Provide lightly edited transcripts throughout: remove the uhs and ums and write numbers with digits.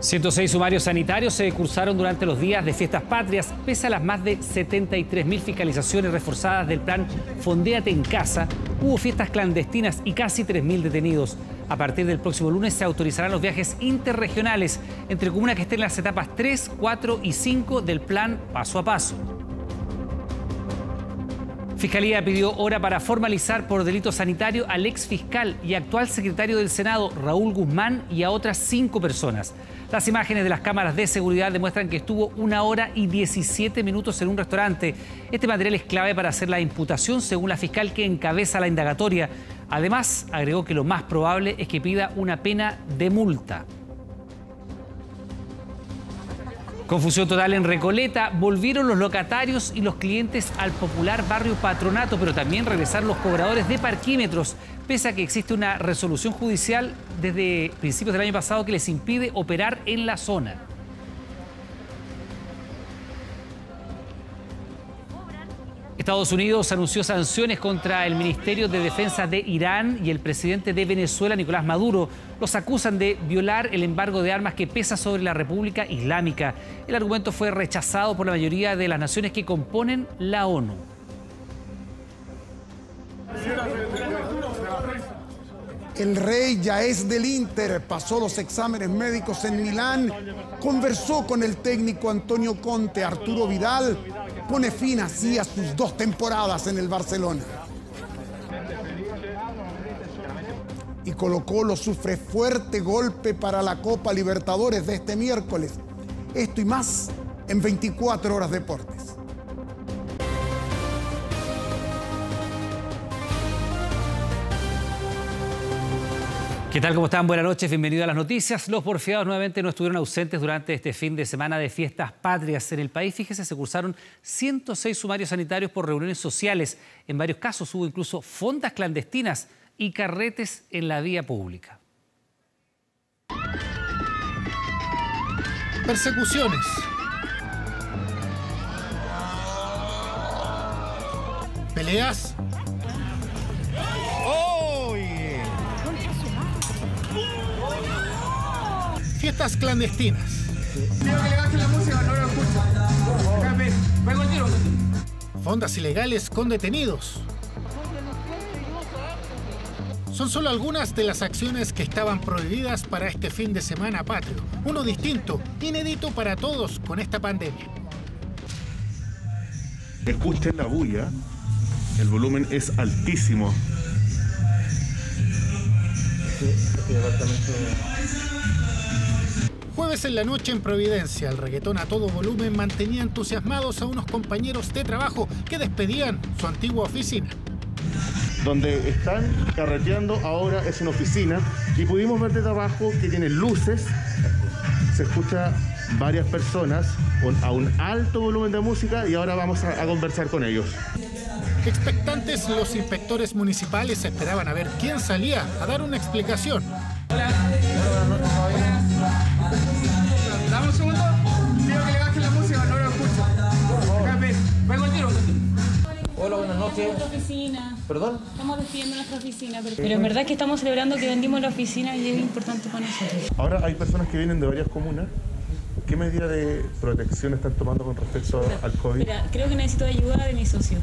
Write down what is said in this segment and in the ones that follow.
106 sumarios sanitarios se cursaron durante los días de fiestas patrias. Pese a las más de 73.000 fiscalizaciones reforzadas del plan Fondéate en Casa, hubo fiestas clandestinas y casi 3.000 detenidos. A partir del próximo lunes se autorizarán los viajes interregionales entre comunas que estén en las etapas 3, 4 y 5 del plan Paso a Paso. Fiscalía pidió hora para formalizar por delito sanitario al exfiscal y actual secretario del Senado, Raúl Guzmán, y a otras 5 personas. Las imágenes de las cámaras de seguridad demuestran que estuvo 1 hora y 17 minutos en un restaurante. Este material es clave para hacer la imputación, según la fiscal que encabeza la indagatoria. Además, agregó que lo más probable es que pida una pena de multa. Confusión total en Recoleta. Volvieron los locatarios y los clientes al popular barrio Patronato, pero también regresaron los cobradores de parquímetros, pese a que existe una resolución judicial desde principios del año pasado que les impide operar en la zona. Estados Unidos anunció sanciones contra el Ministerio de Defensa de Irán y el presidente de Venezuela, Nicolás Maduro. Los acusan de violar el embargo de armas que pesa sobre la República Islámica. El argumento fue rechazado por la mayoría de las naciones que componen la ONU. El rey ya es del Inter, pasó los exámenes médicos en Milán, conversó con el técnico Antonio Conte. Arturo Vidal pone fin así a sus 2 temporadas en el Barcelona. Y Colo-Colo sufre fuerte golpe para la Copa Libertadores de este miércoles. Esto y más en 24 Horas Deportes. ¿Qué tal? ¿Cómo están? Buenas noches, bienvenidos a las noticias. Los porfiados nuevamente no estuvieron ausentes durante este fin de semana de fiestas patrias en el país. Fíjese, se cursaron 106 sumarios sanitarios por reuniones sociales. En varios casos hubo incluso fondas clandestinas y carretes en la vía pública. Persecuciones. Peleas. Fiestas clandestinas. Digo que le bajen la música, no lo escucho. Vengo el tiro. Fondas ilegales con detenidos. Son solo algunas de las acciones que estaban prohibidas para este fin de semana patrio. Uno distinto, inédito para todos con esta pandemia. Escuchen la bulla, el volumen es altísimo. Este departamento... Jueves en la noche en Providencia, el reggaetón a todo volumen mantenía entusiasmados a unos compañeros de trabajo que despedían su antigua oficina. Donde están carreteando ahora es una oficina y pudimos ver desde abajo que tiene luces, se escucha varias personas a un alto volumen de música y ahora vamos a conversar con ellos. Expectantes, los inspectores municipales esperaban a ver quién salía a dar una explicación. Dame un segundo. Digo que le bajen la música, no lo escucho. Vengo el tiro. Hola, buenas noches. Nuestra oficina. ¿Perdón? Estamos despidiendo nuestra oficina, pero en verdad que estamos celebrando que vendimos la oficina y es importante para nosotros. Ahora hay personas que vienen de varias comunas. ¿Qué medida de protección están tomando con respecto al COVID? Mira, creo que necesito ayuda de mi socio.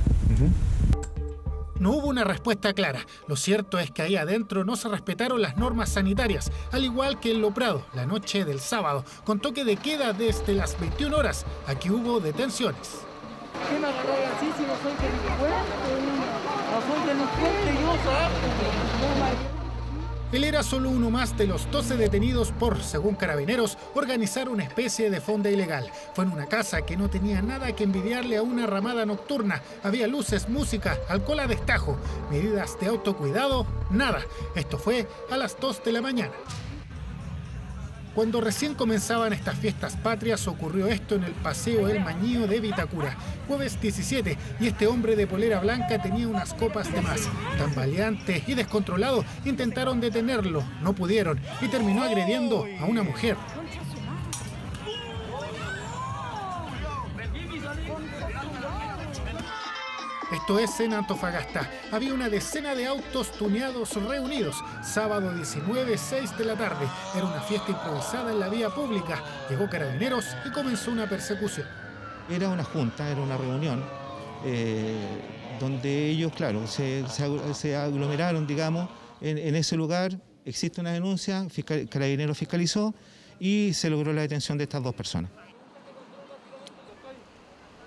No hubo una respuesta clara. Lo cierto es que ahí adentro no se respetaron las normas sanitarias, al igual que en Lo Prado, la noche del sábado, con toque de queda desde las 21 horas. Aquí hubo detenciones. ¿Qué me agarró así si no soy delincuente? No soy delincuente, yo soy... Él era solo uno más de los 12 detenidos por, según Carabineros, organizar una especie de fonda ilegal. Fue en una casa que no tenía nada que envidiarle a una ramada nocturna. Había luces, música, alcohol a destajo. Medidas de autocuidado, nada. Esto fue a las 2 de la mañana. Cuando recién comenzaban estas fiestas patrias ocurrió esto en el Paseo El Mañío de Vitacura, jueves 17, y este hombre de polera blanca tenía unas copas de más. Tambaleante y descontrolado intentaron detenerlo, no pudieron y terminó agrediendo a una mujer. Esto es en Antofagasta. Había una decena de autos tuneados reunidos. Sábado 19, 6 de la tarde. Era una fiesta improvisada en la vía pública. Llegó Carabineros y comenzó una persecución. Era una junta, era una reunión, donde ellos, claro, se aglomeraron, digamos, en ese lugar. Existe una denuncia, Carabineros fiscalizó y se logró la detención de estas 2 personas.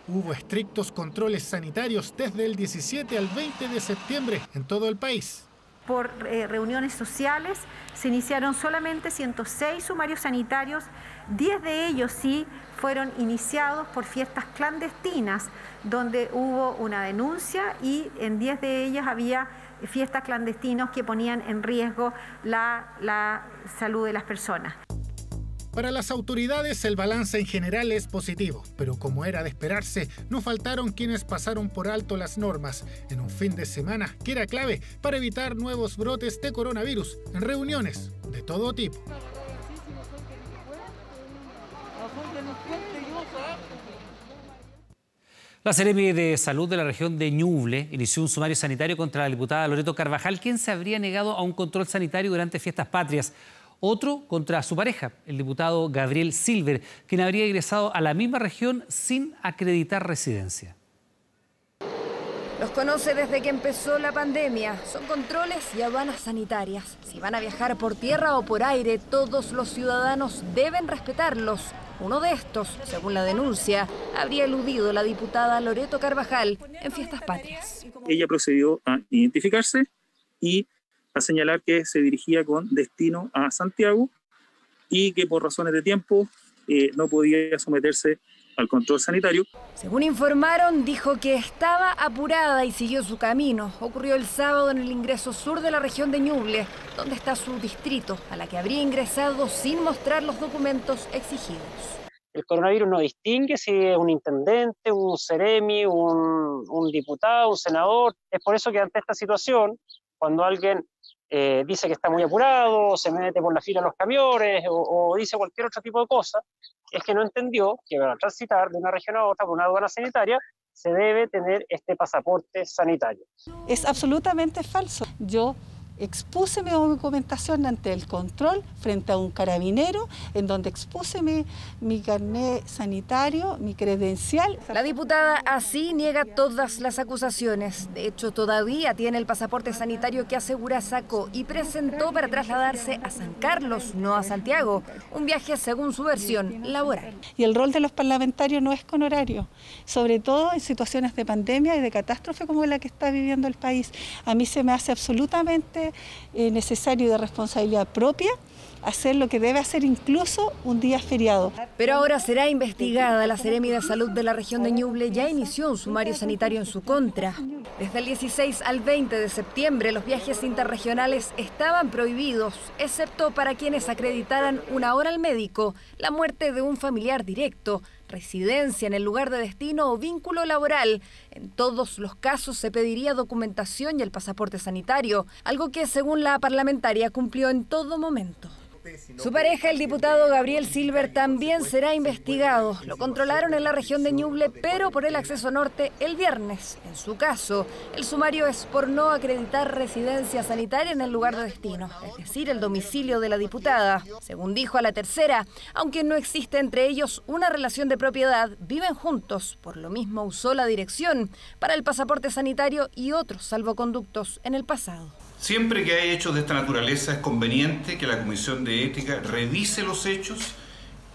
Hubo estrictos controles sanitarios desde el 17 al 20 de septiembre en todo el país. Por reuniones sociales se iniciaron solamente 106 sumarios sanitarios, 10 de ellos sí fueron iniciados por fiestas clandestinas, donde hubo una denuncia y en 10 de ellas había fiestas clandestinas que ponían en riesgo la salud de las personas. Para las autoridades el balance en general es positivo, pero como era de esperarse, no faltaron quienes pasaron por alto las normas en un fin de semana que era clave para evitar nuevos brotes de coronavirus en reuniones de todo tipo. La Seremi de Salud de la región de Ñuble inició un sumario sanitario contra la diputada Loreto Carvajal, quien se habría negado a un control sanitario durante fiestas patrias. Otro contra su pareja, el diputado Gabriel Silver, quien habría ingresado a la misma región sin acreditar residencia. Los conoce desde que empezó la pandemia. Son controles y aduanas sanitarias. Si van a viajar por tierra o por aire, todos los ciudadanos deben respetarlos. Uno de estos, según la denuncia, habría eludido la diputada Loreto Carvajal en fiestas patrias. Ella procedió a identificarse y a señalar que se dirigía con destino a Santiago y que por razones de tiempo no podía someterse al control sanitario. Según informaron, dijo que estaba apurada y siguió su camino. Ocurrió el sábado en el ingreso sur de la región de Ñuble, donde está su distrito, a la que habría ingresado sin mostrar los documentos exigidos. El coronavirus no distingue si es un intendente, un seremi, un diputado, un senador. Es por eso que ante esta situación, cuando alguien dice que está muy apurado, se mete por la fila de los camiones o dice cualquier otro tipo de cosa, es que no entendió que para transitar de una región a otra por una aduana sanitaria se debe tener este pasaporte sanitario. Es absolutamente falso. Yo expuse mi documentación ante el control frente a un carabinero, en donde expuse mi carnet sanitario, mi credencial. La diputada así niega todas las acusaciones. De hecho, todavía tiene el pasaporte sanitario que asegura sacó y presentó para trasladarse a San Carlos, no a Santiago. Un viaje, según su versión, laboral. Y el rol de los parlamentarios no es con horario, sobre todo en situaciones de pandemia y de catástrofe como la que está viviendo el país. A mí se me hace absolutamente necesario y de responsabilidad propia hacer lo que debe hacer incluso un día feriado. Pero ahora será investigada. La Seremi de Salud de la región de Ñuble ya inició un sumario sanitario en su contra. Desde el 16 al 20 de septiembre los viajes interregionales estaban prohibidos, excepto para quienes acreditaran una hora al médico, la muerte de un familiar directo, residencia en el lugar de destino o vínculo laboral. En todos los casos se pediría documentación y el pasaporte sanitario, algo que según la parlamentaria cumplió en todo momento. Su pareja, el diputado Gabriel Silver, también será investigado. Lo controlaron en la región de Ñuble, pero por el acceso norte el viernes. En su caso, el sumario es por no acreditar residencia sanitaria en el lugar de destino, es decir, el domicilio de la diputada. Según dijo a La Tercera, aunque no existe entre ellos una relación de propiedad, viven juntos. Por lo mismo usó la dirección para el pasaporte sanitario y otros salvoconductos en el pasado. Siempre que hay hechos de esta naturaleza es conveniente que la Comisión de Ética revise los hechos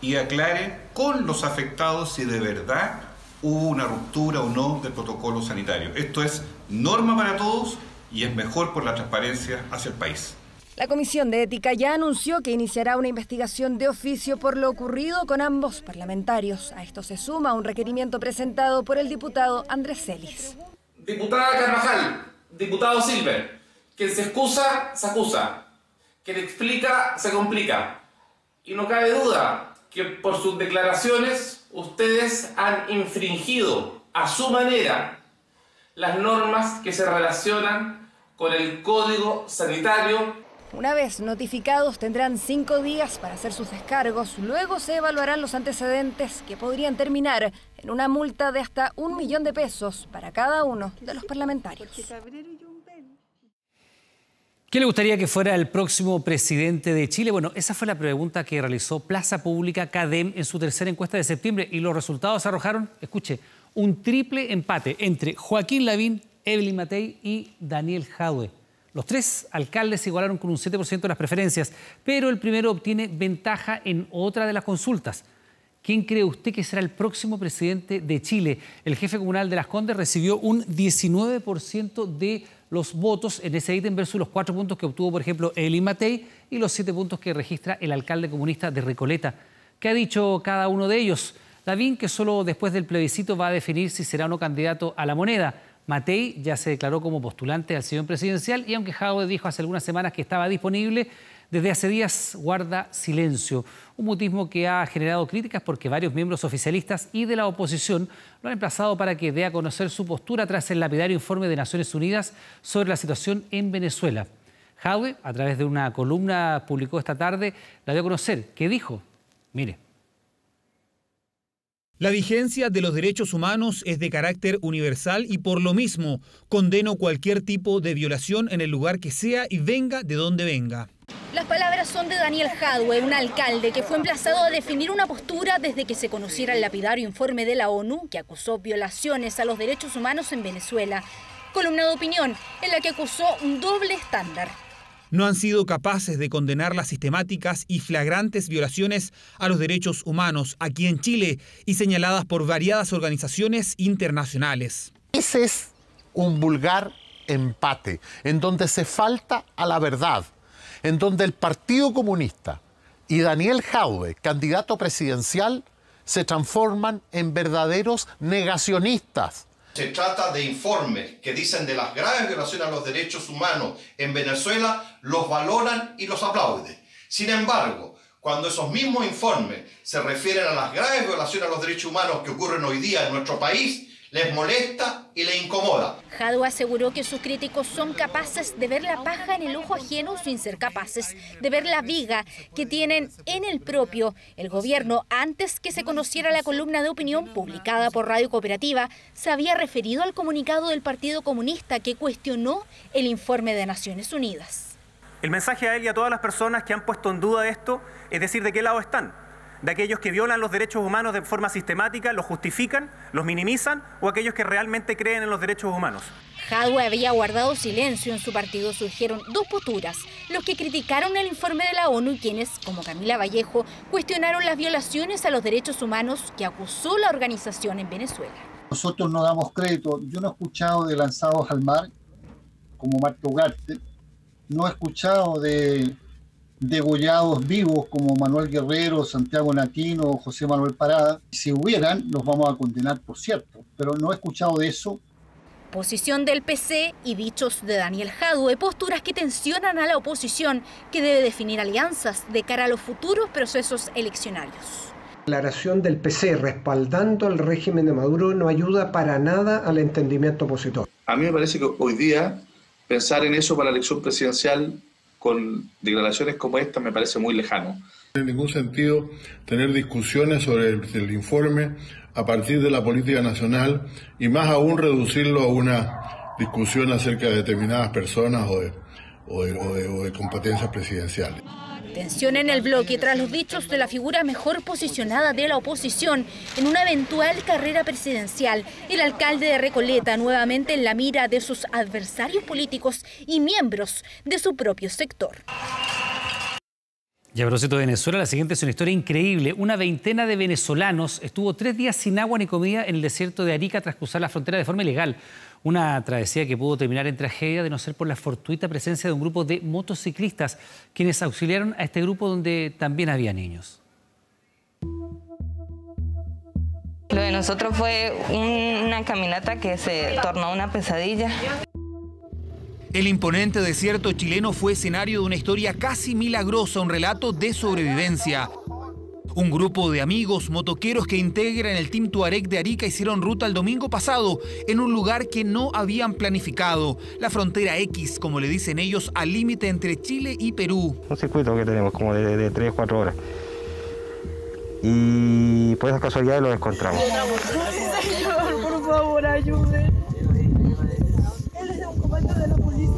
y aclare con los afectados si de verdad hubo una ruptura o no del protocolo sanitario. Esto es norma para todos y es mejor por la transparencia hacia el país. La Comisión de Ética ya anunció que iniciará una investigación de oficio por lo ocurrido con ambos parlamentarios. A esto se suma un requerimiento presentado por el diputado Andrés Celis. Diputada Carvajal, diputado Silver. Quien se excusa, se acusa. Quien explica, se complica. Y no cabe duda que por sus declaraciones ustedes han infringido a su manera las normas que se relacionan con el Código Sanitario. Una vez notificados, tendrán 5 días para hacer sus descargos. Luego se evaluarán los antecedentes, que podrían terminar en una multa de hasta 1 millón de pesos para cada uno de los parlamentarios. ¿Quién le gustaría que fuera el próximo presidente de Chile? Bueno, esa fue la pregunta que realizó Plaza Pública CADEM en su tercera encuesta de septiembre y los resultados arrojaron, escuche, un triple empate entre Joaquín Lavín, Evelyn Matei y Daniel Jadwe. Los 3 alcaldes se igualaron con un 7% de las preferencias, pero el primero obtiene ventaja en otra de las consultas. ¿Quién cree usted que será el próximo presidente de Chile? El jefe comunal de Las Condes recibió un 19% de los votos en ese ítem versus los 4 puntos que obtuvo, por ejemplo, Evelyn Matei y los 7 puntos que registra el alcalde comunista de Recoleta. ¿Qué ha dicho cada uno de ellos? Lavín, que solo después del plebiscito va a definir si será o no candidato a la moneda. Matei ya se declaró como postulante al sillón presidencial y aunque Jadwe dijo hace algunas semanas que estaba disponible, desde hace días guarda silencio. Un mutismo que ha generado críticas porque varios miembros oficialistas y de la oposición lo han emplazado para que dé a conocer su postura tras el lapidario informe de Naciones Unidas sobre la situación en Venezuela. Jadwe, a través de una columna publicó esta tarde, la dio a conocer. ¿Qué dijo? Mire. La vigencia de los derechos humanos es de carácter universal y por lo mismo condeno cualquier tipo de violación en el lugar que sea y venga de donde venga. Las palabras son de Daniel Jadwe, un alcalde que fue emplazado a definir una postura desde que se conociera el lapidario informe de la ONU que acusó violaciones a los derechos humanos en Venezuela. Columna de opinión en la que acusó un doble estándar. No han sido capaces de condenar las sistemáticas y flagrantes violaciones a los derechos humanos aquí en Chile y señaladas por variadas organizaciones internacionales. Ese es un vulgar empate en donde se falta a la verdad, en donde el Partido Comunista y Daniel Jadwe, candidato presidencial, se transforman en verdaderos negacionistas. Se trata de informes que dicen de las graves violaciones a los derechos humanos en Venezuela, los valoran y los aplauden. Sin embargo, cuando esos mismos informes se refieren a las graves violaciones a los derechos humanos que ocurren hoy día en nuestro país, les molesta y les incomoda. Jadwe aseguró que sus críticos son capaces de ver la paja en el ojo ajeno sin ser capaces de ver la viga que tienen en el propio. El gobierno, antes que se conociera la columna de opinión publicada por Radio Cooperativa, se había referido al comunicado del Partido Comunista que cuestionó el informe de Naciones Unidas. El mensaje a él y a todas las personas que han puesto en duda esto es decir de qué lado están. De aquellos que violan los derechos humanos de forma sistemática, los justifican, los minimizan, o aquellos que realmente creen en los derechos humanos. Jadwe había guardado silencio. En su partido surgieron 2 posturas: los que criticaron el informe de la ONU y quienes, como Camila Vallejo, cuestionaron las violaciones a los derechos humanos que acusó la organización en Venezuela. Nosotros no damos crédito. Yo no he escuchado de lanzados al mar, como Marta Ugarte, no he escuchado de degollados vivos como Manuel Guerrero, Santiago Natino o José Manuel Parada. Si hubieran, los vamos a condenar, por cierto, pero no he escuchado de eso. Posición del PC y dichos de Daniel Jadwe, posturas que tensionan a la oposición, que debe definir alianzas de cara a los futuros procesos eleccionarios. La declaración del PC respaldando al régimen de Maduro no ayuda para nada al entendimiento opositor. A mí me parece que hoy día pensar en eso para la elección presidencial con declaraciones como esta me parece muy lejano. No tiene ningún sentido tener discusiones sobre el informe a partir de la política nacional y más aún reducirlo a una discusión acerca de determinadas personas o de competencias presidenciales. Tensión en el bloque tras los dichos de la figura mejor posicionada de la oposición en una eventual carrera presidencial. El alcalde de Recoleta nuevamente en la mira de sus adversarios políticos y miembros de su propio sector. Y a propósito de Venezuela, la siguiente es una historia increíble. Una veintena de venezolanos estuvo 3 días sin agua ni comida en el desierto de Arica tras cruzar la frontera de forma ilegal. Una travesía que pudo terminar en tragedia de no ser por la fortuita presencia de un grupo de motociclistas, quienes auxiliaron a este grupo donde también había niños. Lo de nosotros fue una caminata que se tornó una pesadilla. El imponente desierto chileno fue escenario de una historia casi milagrosa, un relato de sobrevivencia. Un grupo de amigos motoqueros que integran el Team Tuareg de Arica hicieron ruta el domingo pasado en un lugar que no habían planificado, la frontera X, como le dicen ellos, al límite entre Chile y Perú. Un circuito que tenemos como de 3-4 horas. Y por esas casualidades lo encontramos. Señor, por favor, ayude. Él es un comando de la policía.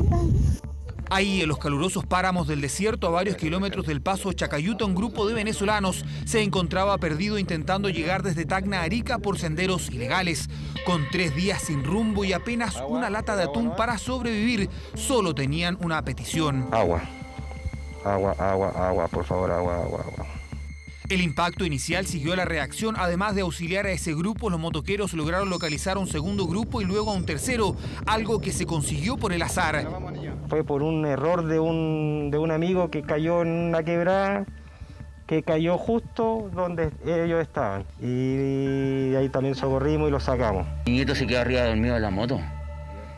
Ahí, en los calurosos páramos del desierto, a varios kilómetros del paso Chacayuta, un grupo de venezolanos se encontraba perdido intentando llegar desde Tacna a Arica por senderos ilegales. Con 3 días sin rumbo y apenas una lata de atún para sobrevivir, solo tenían una petición. Agua, por favor, agua. El impacto inicial siguió la reacción. Además de auxiliar a ese grupo, los motoqueros lograron localizar a un segundo grupo y luego a un tercero, algo que se consiguió por el azar. Fue por un error de un amigo que cayó en una quebrada, que cayó justo donde ellos estaban. Y ahí también socorrimos y lo sacamos. Mi nieto se quedó arriba dormido en la moto.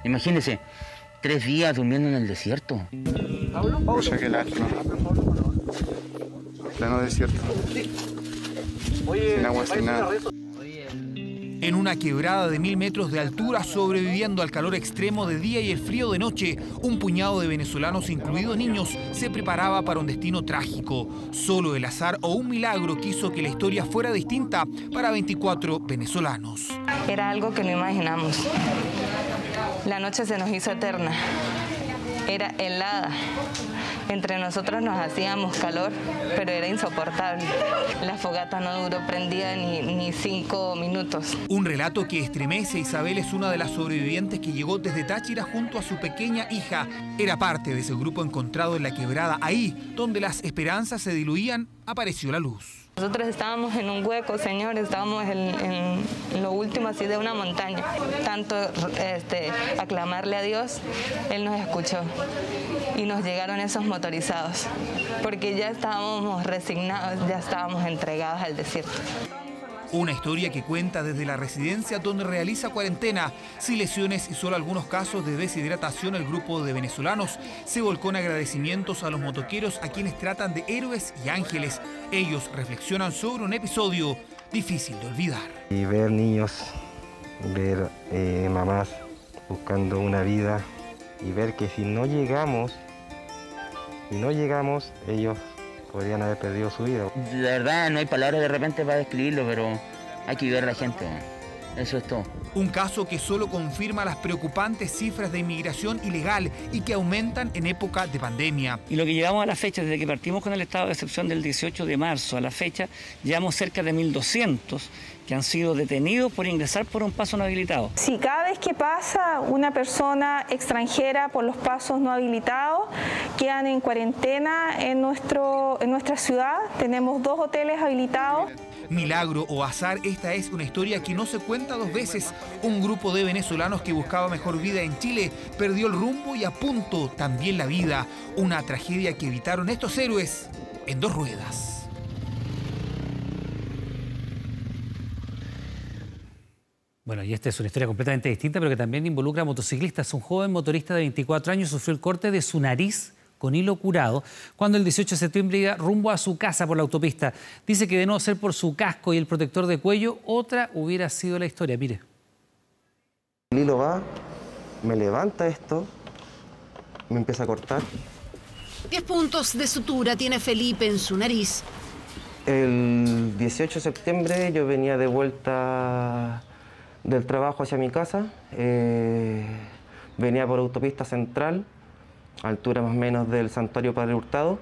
Imagínense, 3 días durmiendo en el desierto. Pucha, qué lástima. Pleno desierto. Sin agua, sin nada. En una quebrada de 1000 metros de altura, sobreviviendo al calor extremo de día y el frío de noche, un puñado de venezolanos, incluidos niños, se preparaba para un destino trágico. Solo el azar o un milagro quiso que la historia fuera distinta para 24 venezolanos. Era algo que no imaginamos. La noche se nos hizo eterna. Era helada. Entre nosotros nos hacíamos calor, pero era insoportable. La fogata no duró prendida ni 5 minutos. Un relato que estremece. Isabel es una de las sobrevivientes que llegó desde Táchira junto a su pequeña hija. Era parte de ese grupo encontrado en la quebrada. Ahí, donde las esperanzas se diluían, apareció la luz. Nosotros estábamos en un hueco, señor, estábamos en lo último así de una montaña. Tanto aclamarle a Dios, Él nos escuchó y nos llegaron esos motorizados, porque ya estábamos resignados, ya estábamos entregados al desierto. Una historia que cuenta desde la residencia donde realiza cuarentena. Sin lesiones y solo algunos casos de deshidratación, el grupo de venezolanos se volcó en agradecimientos a los motoqueros, a quienes tratan de héroes y ángeles. Ellos reflexionan sobre un episodio difícil de olvidar. Y ver niños, ver mamás buscando una vida y ver que si no llegamos, ellos podrían haber perdido su vida. De verdad, no hay palabras de repente para describirlo, pero hay que ayudar a la gente. Eso es todo. Un caso que solo confirma las preocupantes cifras de inmigración ilegal y que aumentan en época de pandemia. Y lo que llevamos a la fecha, desde que partimos con el estado de excepción del 18 de marzo a la fecha, llevamos cerca de 1.200 que han sido detenidos por ingresar por un paso no habilitado. Si cada vez que pasa una persona extranjera por los pasos no habilitados, quedan en cuarentena en nuestra ciudad. Tenemos 2 hoteles habilitados. Milagro o azar, esta es una historia que no se cuenta 2 veces. Un grupo de venezolanos que buscaba mejor vida en Chile perdió el rumbo y a punto también la vida. Una tragedia que evitaron estos héroes en 2 ruedas. Bueno, y esta es una historia completamente distinta, pero que también involucra a motociclistas. Un joven motorista de 24 años sufrió el corte de su nariz con hilo curado cuando el 18 de septiembre iba rumbo a su casa por la autopista. Dice que de no ser por su casco y el protector de cuello, otra hubiera sido la historia. Mire. El hilo va, me levanta esto, me empieza a cortar. 10 puntos de sutura tiene Felipe en su nariz. El 18 de septiembre yo venía de vuelta del trabajo hacia mi casa. Venía por autopista central, altura más o menos del Santuario Padre Hurtado,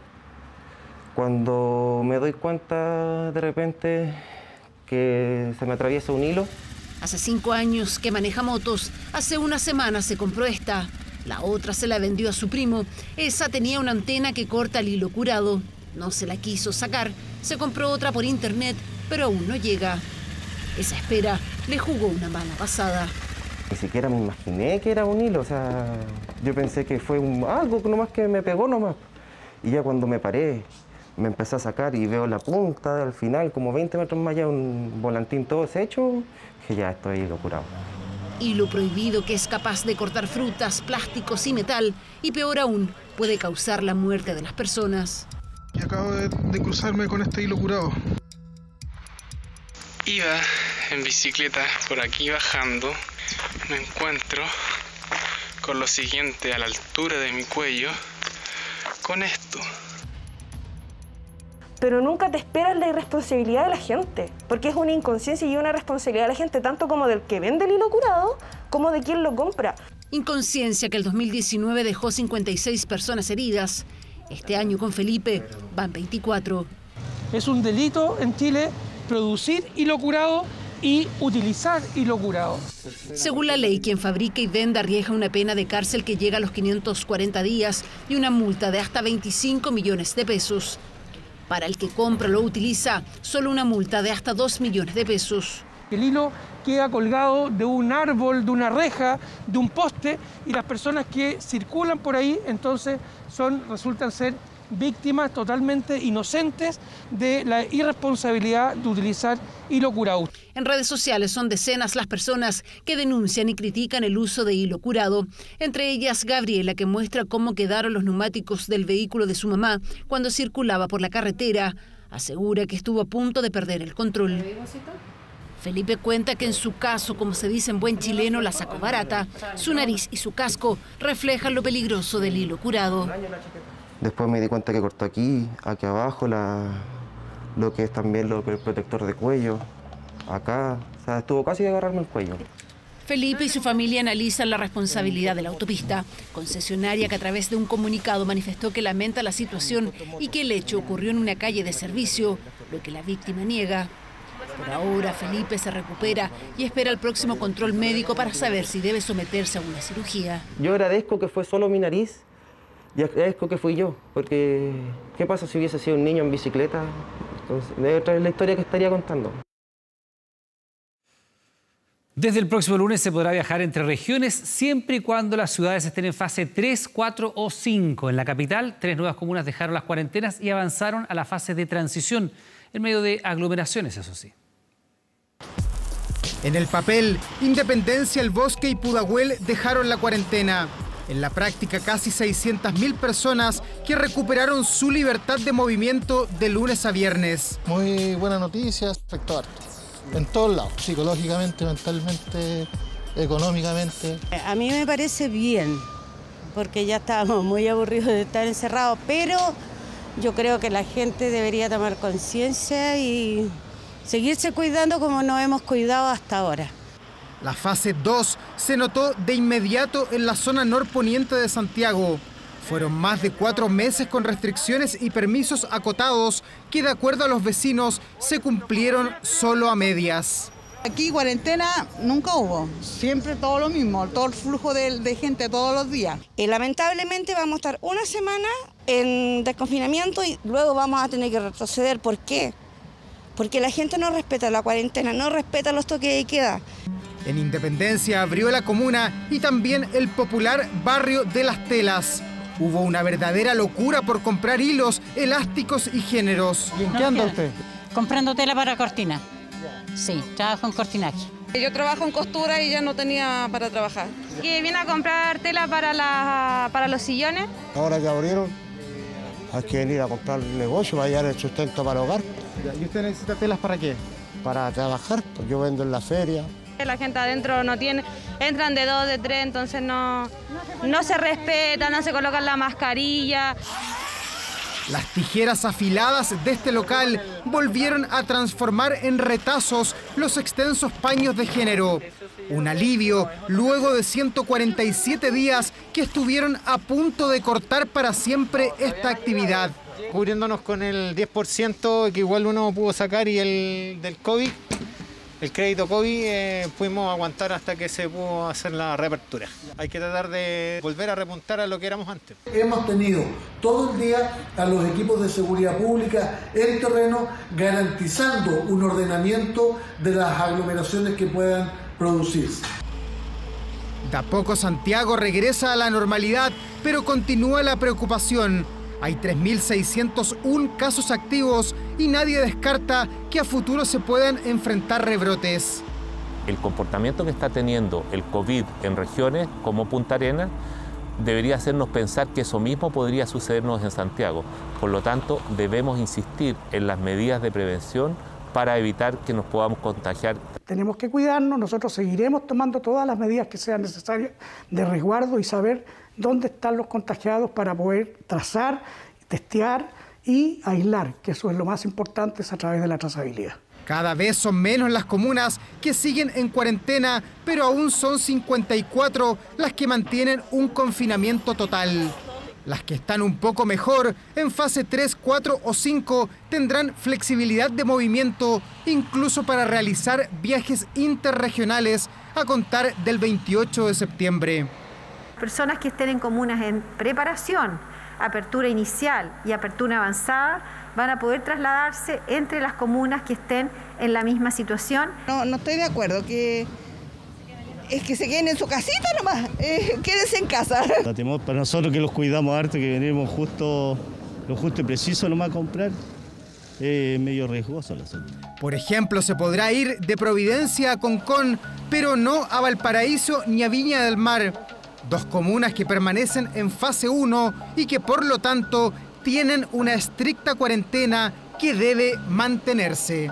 cuando me doy cuenta de repente que se me atraviesa un hilo. Hace 5 años que maneja motos, hace una semana se compró esta. La otra se la vendió a su primo. Esa tenía una antena que corta el hilo curado. No se la quiso sacar, se compró otra por internet, pero aún no llega. Esa espera le jugó una mala pasada. Ni siquiera me imaginé que era un hilo, o sea, yo pensé que fue algo nomás que me pegó nomás. Y ya cuando me paré, me empecé a sacar y veo la punta al final, como 20 metros más allá, un volantín todo deshecho, que ya estoy curado. Hilo prohibido que es capaz de cortar frutas, plásticos y metal, y peor aún, puede causar la muerte de las personas. Y acabo de cruzarme con este hilo curado. Iba en bicicleta por aquí bajando, me encuentro con lo siguiente a la altura de mi cuello, con esto. Pero nunca te esperas la irresponsabilidad de la gente, porque es una inconsciencia y una responsabilidad de la gente, tanto como del que vende el hilo curado, como de quien lo compra. Inconsciencia que el 2019 dejó 56 personas heridas. Este año con Felipe van 24. Es un delito en Chile producir hilo curado y utilizar hilo curado. Según la ley, quien fabrica y venda arriesga una pena de cárcel que llega a los 540 días y una multa de hasta 25 millones de pesos. Para el que compra o lo utiliza, solo una multa de hasta 2 millones de pesos. El hilo queda colgado de un árbol, de una reja, de un poste, y las personas que circulan por ahí entonces resultan ser víctimas totalmente inocentes de la irresponsabilidad de utilizar hilo curado. En redes sociales son decenas las personas que denuncian y critican el uso de hilo curado. Entre ellas Gabriela, que muestra cómo quedaron los neumáticos del vehículo de su mamá cuando circulaba por la carretera. Asegura que estuvo a punto de perder el control. Felipe cuenta que en su caso, como se dice en buen chileno, la sacó barata. Su nariz y su casco reflejan lo peligroso del hilo curado. Después me di cuenta que cortó aquí abajo, lo que es también el protector de cuello, acá. O sea, estuvo casi de agarrarme el cuello. Felipe y su familia analizan la responsabilidad de la autopista, concesionaria que a través de un comunicado manifestó que lamenta la situación y que el hecho ocurrió en una calle de servicio, lo que la víctima niega. Por ahora, Felipe se recupera y espera el próximo control médico para saber si debe someterse a una cirugía. Yo agradezco que fue solo mi nariz y agradezco que fui yo, porque ¿qué pasa si hubiese sido un niño en bicicleta? Entonces, debe traer la historia que estaría contando. Desde el próximo lunes se podrá viajar entre regiones siempre y cuando las ciudades estén en fase 3, 4 o 5. En la capital, 3 nuevas comunas dejaron las cuarentenas y avanzaron a la fase de transición, en medio de aglomeraciones, eso sí. En el papel, Independencia, El Bosque y Pudahuel dejaron la cuarentena. En la práctica, casi 600.000 personas que recuperaron su libertad de movimiento de lunes a viernes. Muy buena noticia, respecto a harto. En todos lados, psicológicamente, mentalmente, económicamente. A mí me parece bien, porque ya estábamos muy aburridos de estar encerrados, pero yo creo que la gente debería tomar conciencia y seguirse cuidando como nos hemos cuidado hasta ahora. La fase 2 se notó de inmediato en la zona norponiente de Santiago. Fueron más de 4 meses con restricciones y permisos acotados que, de acuerdo a los vecinos, se cumplieron solo a medias. Aquí cuarentena nunca hubo, siempre todo lo mismo, todo el flujo de gente todos los días. Lamentablemente vamos a estar una semana en desconfinamiento y luego vamos a tener que retroceder. ¿Por qué? Porque la gente no respeta la cuarentena, no respeta los toques de queda. En Independencia abrió la comuna y también el popular barrio de Las Telas. Hubo una verdadera locura por comprar hilos, elásticos y géneros. ¿Y en qué anda usted? Comprando tela para cortina. Sí, trabajo en cortinaje. Yo trabajo en costura y ya no tenía para trabajar. Que vine a comprar tela para los sillones. Ahora que abrieron, hay que venir a comprar el negocio para llevar el sustento para el hogar. ¿Y usted necesita telas para qué? Para trabajar, pues yo vendo en la feria. La gente adentro no tiene, entran de 2, de 3, entonces no se respeta, no se colocan la mascarilla. Las tijeras afiladas de este local volvieron a transformar en retazos los extensos paños de género. Un alivio luego de 147 días que estuvieron a punto de cortar para siempre esta actividad. Cubriéndonos con el 10% que igual uno pudo sacar y el del COVID. El crédito COVID pudimos aguantar hasta que se pudo hacer la reapertura. Hay que tratar de volver a repuntar a lo que éramos antes. Hemos tenido todo el día a los equipos de seguridad pública en terreno garantizando un ordenamiento de las aglomeraciones que puedan producirse. De a poco Santiago regresa a la normalidad, pero continúa la preocupación. Hay 3.601 casos activos y nadie descarta que a futuro se puedan enfrentar rebrotes. El comportamiento que está teniendo el COVID en regiones como Punta Arenas debería hacernos pensar que eso mismo podría sucedernos en Santiago. Por lo tanto, debemos insistir en las medidas de prevención para evitar que nos podamos contagiar. Tenemos que cuidarnos, nosotros seguiremos tomando todas las medidas que sean necesarias de resguardo y saber dónde están los contagiados para poder trazar, testear y aislar, que eso es lo más importante, es a través de la trazabilidad. Cada vez son menos las comunas que siguen en cuarentena, pero aún son 54 las que mantienen un confinamiento total. Las que están un poco mejor, en fase 3, 4 o 5, tendrán flexibilidad de movimiento, incluso para realizar viajes interregionales a contar del 28 de septiembre. Personas que estén en comunas en preparación, apertura inicial y apertura avanzada, van a poder trasladarse entre las comunas que estén en la misma situación. No estoy de acuerdo, que se queden en su casita nomás, quédense en casa. Para nosotros que los cuidamos harto, que venimos lo justo y preciso nomás a comprar, es medio riesgoso el asunto. Por ejemplo, se podrá ir de Providencia a Concón, pero no a Valparaíso ni a Viña del Mar. Dos comunas que permanecen en fase 1 y que por lo tanto tienen una estricta cuarentena que debe mantenerse.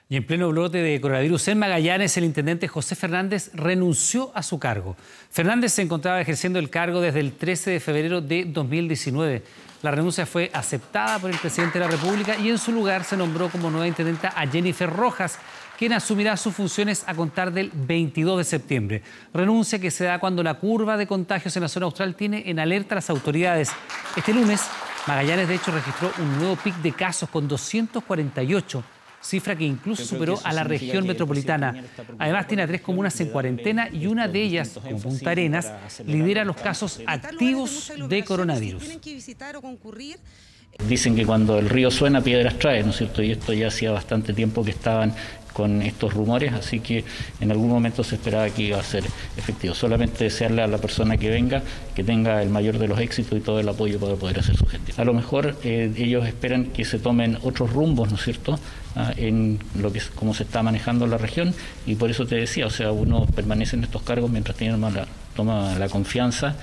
Y en pleno brote de coronavirus en Magallanes, el intendente José Fernández renunció a su cargo. Fernández se encontraba ejerciendo el cargo desde el 13 de febrero de 2019. La renuncia fue aceptada por el presidente de la República y en su lugar se nombró como nueva intendenta a Jennifer Rojas, quien asumirá sus funciones a contar del 22 de septiembre. Renuncia que se da cuando la curva de contagios en la zona austral tiene en alerta a las autoridades. Este lunes, Magallanes de hecho registró un nuevo pic de casos con 248, cifra que incluso superó a la región metropolitana. Además tiene a 3 comunas en cuarentena y una de ellas, como Punta Arenas, lidera los casos activos de coronavirus. Dicen que cuando el río suena, piedras trae, ¿no es cierto? Y esto ya hacía bastante tiempo que estaban con estos rumores, así que en algún momento se esperaba que iba a ser efectivo. Solamente desearle a la persona que venga que tenga el mayor de los éxitos y todo el apoyo para poder hacer su gestión. A lo mejor ellos esperan que se tomen otros rumbos, ¿no es cierto?, en lo que es cómo se está manejando la región, y por eso te decía, o sea, uno permanece en estos cargos mientras toma la confianza,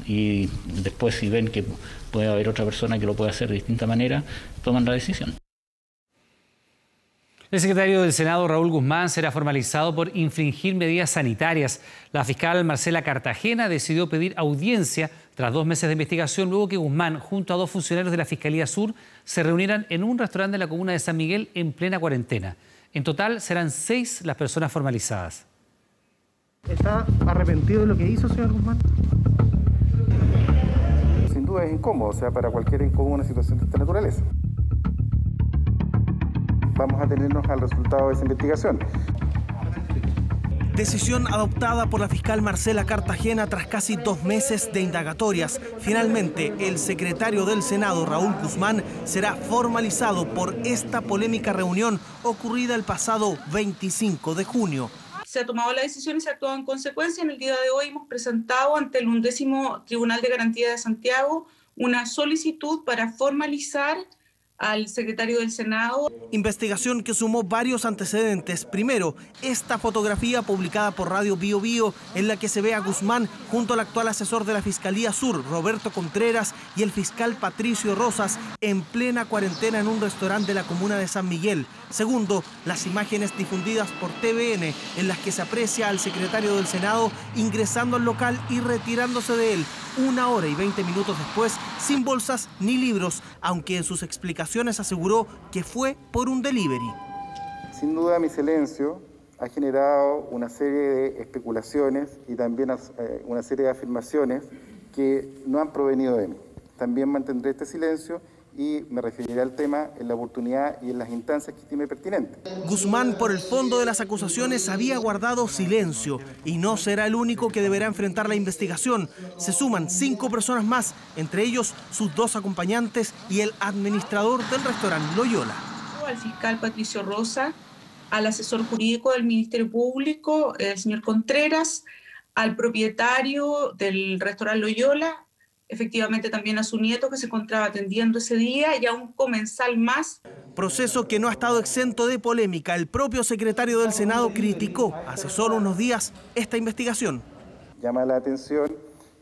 y después si ven que puede haber otra persona que lo pueda hacer de distinta manera, toman la decisión. El secretario del Senado, Raúl Guzmán, será formalizado por infringir medidas sanitarias. La fiscal Marcela Cartagena decidió pedir audiencia tras 2 meses de investigación, luego que Guzmán, junto a 2 funcionarios de la Fiscalía Sur, se reunieran en un restaurante de la comuna de San Miguel en plena cuarentena. En total serán 6 las personas formalizadas. ¿Está arrepentido de lo que hizo, señor Guzmán? Sin duda es incómodo, o sea, para cualquiera es incómodo una situación de esta naturaleza. Vamos a tenernos al resultado de esa investigación. Decisión adoptada por la fiscal Marcela Cartagena tras casi 2 meses de indagatorias. Finalmente, el secretario del Senado, Raúl Guzmán, será formalizado por esta polémica reunión ocurrida el pasado 25 de junio. Se ha tomado la decisión y se ha actuado en consecuencia. En el día de hoy hemos presentado ante el 11º Tribunal de Garantía de Santiago una solicitud para formalizar al secretario del Senado. Investigación que sumó varios antecedentes. Primero, esta fotografía publicada por Radio Bio Bio, en la que se ve a Guzmán junto al actual asesor de la Fiscalía Sur, Roberto Contreras, y el fiscal Patricio Rosas, en plena cuarentena en un restaurante de la comuna de San Miguel. Segundo, las imágenes difundidas por TVN, en las que se aprecia al secretario del Senado ingresando al local y retirándose de él 1 hora y 20 minutos después, sin bolsas ni libros, aunque en sus explicaciones aseguró que fue por un delivery. Sin duda mi silencio ha generado una serie de especulaciones y también una serie de afirmaciones que no han provenido de mí. También mantendré este silencio y me referiré al tema en la oportunidad y en las instancias que estime pertinentes. Guzmán, por el fondo de las acusaciones, había guardado silencio y no será el único que deberá enfrentar la investigación. Se suman 5 personas más, entre ellos sus 2 acompañantes y el administrador del restaurante Loyola. Al fiscal Patricio Rosa, al asesor jurídico del Ministerio Público, el señor Contreras, al propietario del restaurante Loyola, efectivamente también a su nieto que se encontraba atendiendo ese día y a un comensal más. Proceso que no ha estado exento de polémica. El propio secretario del Senado criticó hace solo unos días esta investigación. Llama la atención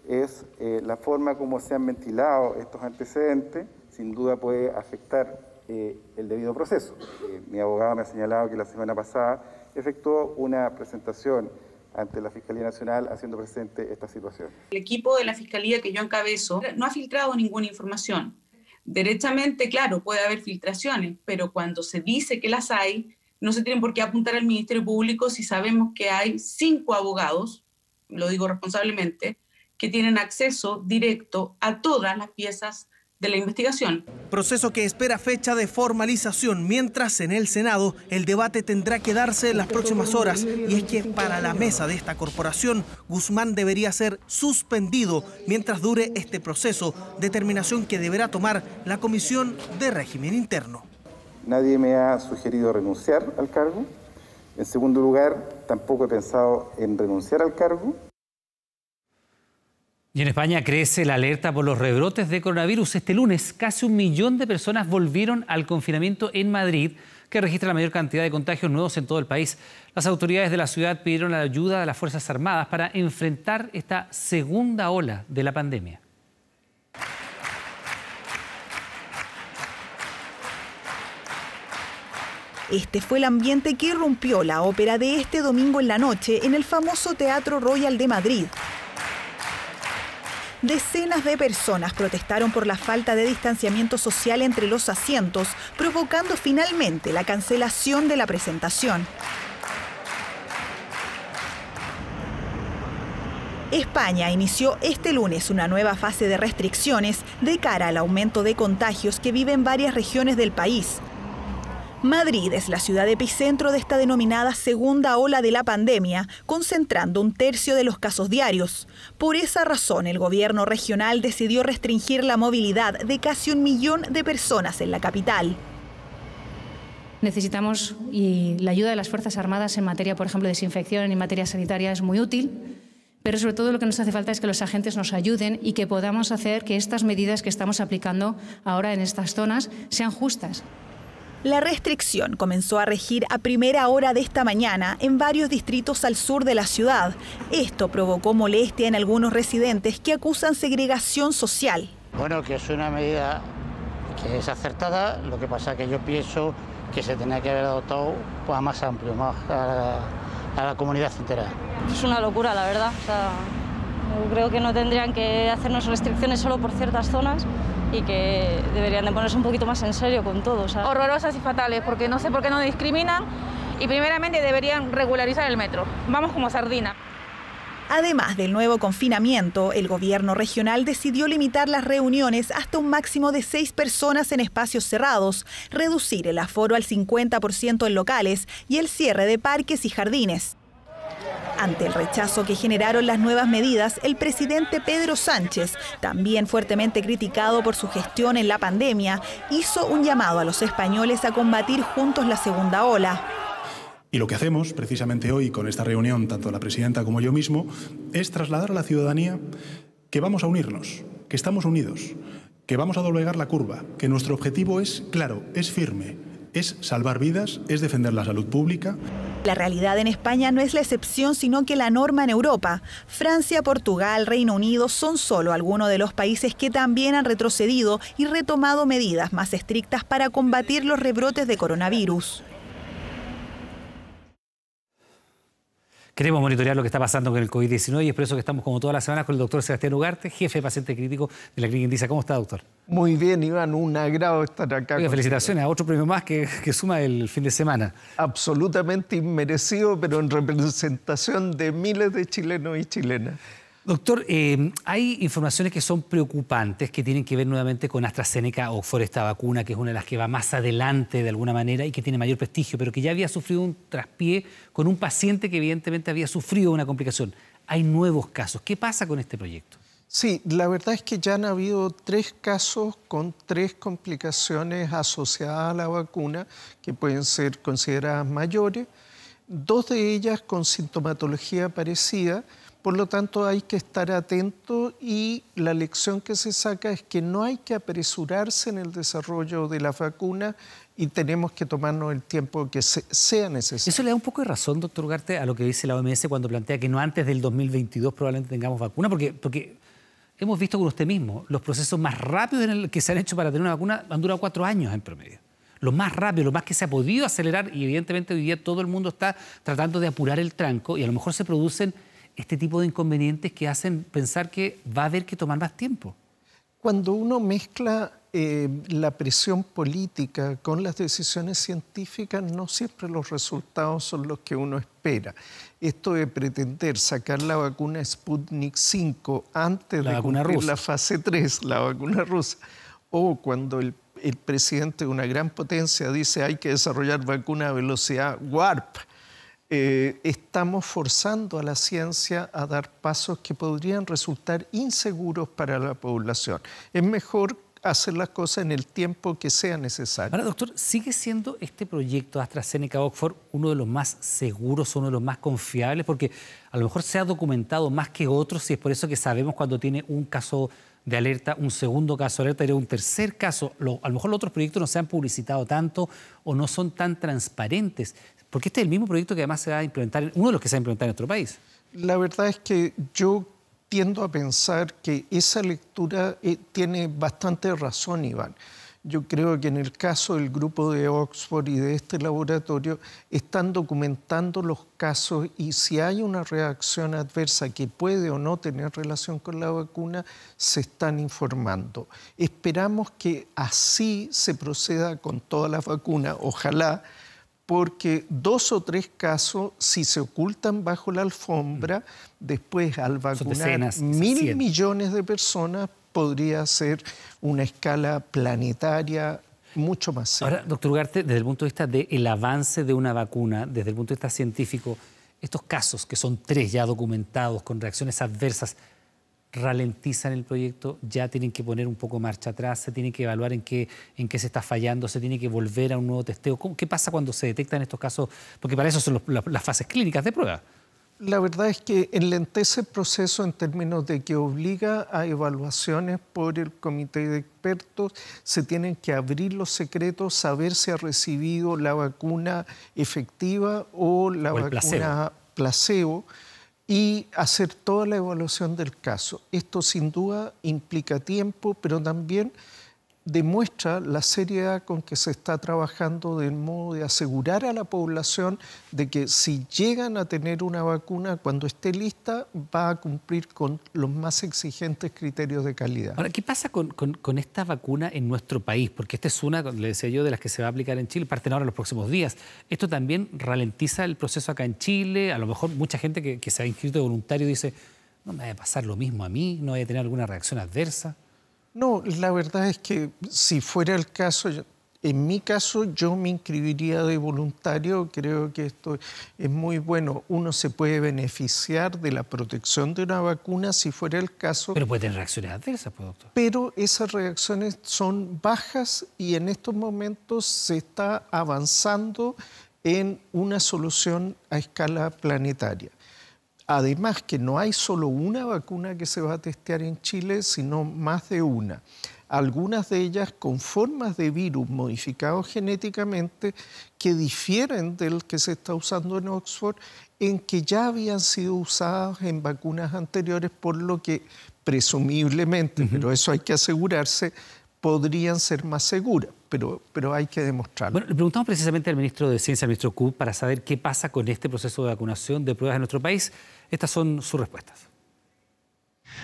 es la forma como se han ventilado estos antecedentes. Sin duda puede afectar el debido proceso. Mi abogado me ha señalado que la semana pasada efectuó una presentación ante la Fiscalía Nacional haciendo presente esta situación. El equipo de la Fiscalía que yo encabezo no ha filtrado ninguna información. Derechamente, claro, puede haber filtraciones, pero cuando se dice que las hay, no se tienen por qué apuntar al Ministerio Público si sabemos que hay 5 abogados, lo digo responsablemente, que tienen acceso directo a todas las piezas de la investigación. Proceso que espera fecha de formalización, mientras en el Senado el debate tendrá que darse en las próximas horas. Y es que para la mesa de esta corporación, Guzmán debería ser suspendido mientras dure este proceso, determinación que deberá tomar la Comisión de Régimen Interno. Nadie me ha sugerido renunciar al cargo. En segundo lugar, tampoco he pensado en renunciar al cargo. Y en España crece la alerta por los rebrotes de coronavirus. Este lunes, casi 1 millón de personas volvieron al confinamiento en Madrid, que registra la mayor cantidad de contagios nuevos en todo el país. Las autoridades de la ciudad pidieron la ayuda de las Fuerzas Armadas para enfrentar esta segunda ola de la pandemia. Este fue el ambiente que irrumpió la ópera de este domingo en la noche en el famoso Teatro Royal de Madrid. Decenas de personas protestaron por la falta de distanciamiento social entre los asientos, provocando finalmente la cancelación de la presentación. España inició este lunes una nueva fase de restricciones de cara al aumento de contagios que viven varias regiones del país. Madrid es la ciudad epicentro de esta denominada segunda ola de la pandemia, concentrando 1/3 de los casos diarios. Por esa razón, el gobierno regional decidió restringir la movilidad de casi 1 millón de personas en la capital. Necesitamos, y la ayuda de las Fuerzas Armadas en materia, por ejemplo, de desinfección y en materia sanitaria es muy útil, pero sobre todo lo que nos hace falta es que los agentes nos ayuden y que podamos hacer que estas medidas que estamos aplicando ahora en estas zonas sean justas. La restricción comenzó a regir a primera hora de esta mañana en varios distritos al sur de la ciudad. Esto provocó molestia en algunos residentes que acusan segregación social. Bueno, que es una medida que es acertada, lo que pasa es que yo pienso que se tenía que haber adoptado pues, más amplio, más a la comunidad entera. Es una locura, la verdad. O sea, yo creo que no tendrían que hacernos restricciones solo por ciertas zonas y que deberían de ponerse un poquito más en serio con todo. ¿Sabes? Horrorosas y fatales, porque no sé por qué no discriminan y primeramente deberían regularizar el metro. Vamos como sardina. Además del nuevo confinamiento, el gobierno regional decidió limitar las reuniones hasta un máximo de 6 personas en espacios cerrados, reducir el aforo al 50% en locales y el cierre de parques y jardines. Ante el rechazo que generaron las nuevas medidas, el presidente Pedro Sánchez, también fuertemente criticado por su gestión en la pandemia, hizo un llamado a los españoles a combatir juntos la segunda ola. Y lo que hacemos precisamente hoy con esta reunión, tanto la presidenta como yo mismo, es trasladar a la ciudadanía que vamos a unirnos, que estamos unidos, que vamos a doblegar la curva, que nuestro objetivo es claro, es firme, es salvar vidas, es defender la salud pública. La realidad en España no es la excepción, sino que la norma en Europa. Francia, Portugal, Reino Unido son solo algunos de los países que también han retrocedido y retomado medidas más estrictas para combatir los rebrotes de coronavirus. Queremos monitorear lo que está pasando con el COVID-19 y es por eso que estamos como todas las semanas con el doctor Sebastián Ugarte, jefe de paciente crítico de la Clínica Indisa. ¿Cómo está, doctor? Muy bien, Iván, un agrado estar acá. Oiga, felicitaciones a otro premio más que suma el fin de semana. Absolutamente inmerecido, pero en representación de miles de chilenos y chilenas. Doctor, hay informaciones que son preocupantes que tienen que ver nuevamente con AstraZeneca o Oxford, esta vacuna, que es una de las que va más adelante de alguna manera y que tiene mayor prestigio, pero que ya había sufrido un traspié con un paciente que evidentemente había sufrido una complicación. Hay nuevos casos. ¿Qué pasa con este proyecto? Sí, la verdad es que ya han habido 3 casos con 3 complicaciones asociadas a la vacuna que pueden ser consideradas mayores, 2 de ellas con sintomatología parecida. Por lo tanto, hay que estar atento y la lección que se saca es que no hay que apresurarse en el desarrollo de la vacuna y tenemos que tomarnos el tiempo que sea necesario. ¿Eso le da un poco de razón, doctor Ugarte, a lo que dice la OMS cuando plantea que no antes del 2022 probablemente tengamos vacuna? Porque hemos visto con usted mismo, los procesos más rápidos que se han hecho para tener una vacuna han durado 4 años en promedio. lo más rápido, lo más que se ha podido acelerar, y evidentemente hoy día todo el mundo está tratando de apurar el tranco y a lo mejor se producen este tipo de inconvenientes que hacen pensar que va a haber que tomar más tiempo. Cuando uno mezcla la presión política con las decisiones científicas, no siempre los resultados son los que uno espera. Esto de pretender sacar la vacuna Sputnik 5 antes de cumplir la fase 3, la vacuna rusa, o cuando el presidente de una gran potencia dice hay que desarrollar vacuna a velocidad warp, estamos forzando a la ciencia a dar pasos que podrían resultar inseguros para la población. Es mejor hacer las cosas en el tiempo que sea necesario. Ahora, doctor, ¿sigue siendo este proyecto AstraZeneca-Oxford uno de los más seguros, uno de los más confiables? Porque a lo mejor se ha documentado más que otros y es por eso que sabemos cuando tiene un caso de alerta, un segundo caso de alerta y un tercer caso. A lo mejor los otros proyectos no se han publicitado tanto o no son tan transparentes. Porque este es el mismo proyecto que además se va a implementar, uno de los que se va a implementar en nuestro país. La verdad es que yo tiendo a pensar que esa lectura tiene bastante razón, Iván. Yo creo que en el caso del grupo de Oxford y de este laboratorio están documentando los casos y si hay una reacción adversa que puede o no tener relación con la vacuna, se están informando. Esperamos que así se proceda con todas las vacunas, ojalá, porque 2 o 3 casos, si se ocultan bajo la alfombra, después al vacunar 1.000 millones de personas, podría ser una escala planetaria mucho más seria. Ahora, doctor Ugarte, desde el punto de vista del avance de una vacuna, desde el punto de vista científico, estos casos, que son 3 ya documentados con reacciones adversas, ralentizan el proyecto, ya tienen que poner un poco marcha atrás, se tiene que evaluar en qué se está fallando, se tiene que volver a un nuevo testeo. ¿Qué pasa cuando se detectan estos casos? Porque para eso son las fases clínicas de prueba. La verdad es que enlentece el proceso en términos de que obliga a evaluaciones por el comité de expertos, se tienen que abrir los secretos, saber si ha recibido la vacuna efectiva o la vacuna placebo y hacer toda la evaluación del caso. Esto sin duda implica tiempo, pero también demuestra la seriedad con que se está trabajando del modo de asegurar a la población de que si llegan a tener una vacuna, cuando esté lista, va a cumplir con los más exigentes criterios de calidad. Ahora, ¿qué pasa con esta vacuna en nuestro país? Porque esta es una, le decía yo, de las que se va a aplicar en Chile, parten ahora en los próximos días. ¿Esto también ralentiza el proceso acá en Chile? A lo mejor mucha gente que se ha inscrito de voluntario dice, no me va a pasar lo mismo a mí, no voy a tener alguna reacción adversa. No, la verdad es que si fuera el caso, en mi caso yo me inscribiría de voluntario, creo que esto es muy bueno. Uno se puede beneficiar de la protección de una vacuna si fuera el caso. Pero puede tener reacciones adversas, pues, doctor. Pero esas reacciones son bajas y en estos momentos se está avanzando en una solución a escala planetaria. Además que no hay solo una vacuna que se va a testear en Chile, sino más de una. Algunas de ellas con formas de virus modificados genéticamente que difieren del que se está usando en Oxford, en que ya habían sido usadas en vacunas anteriores, por lo que presumiblemente, pero eso hay que asegurarse, podrían ser más seguras, pero hay que demostrarlo. Bueno, le preguntamos precisamente al ministro de Ciencia, al ministro Cub, para saber qué pasa con este proceso de vacunación de pruebas en nuestro país. Estas son sus respuestas.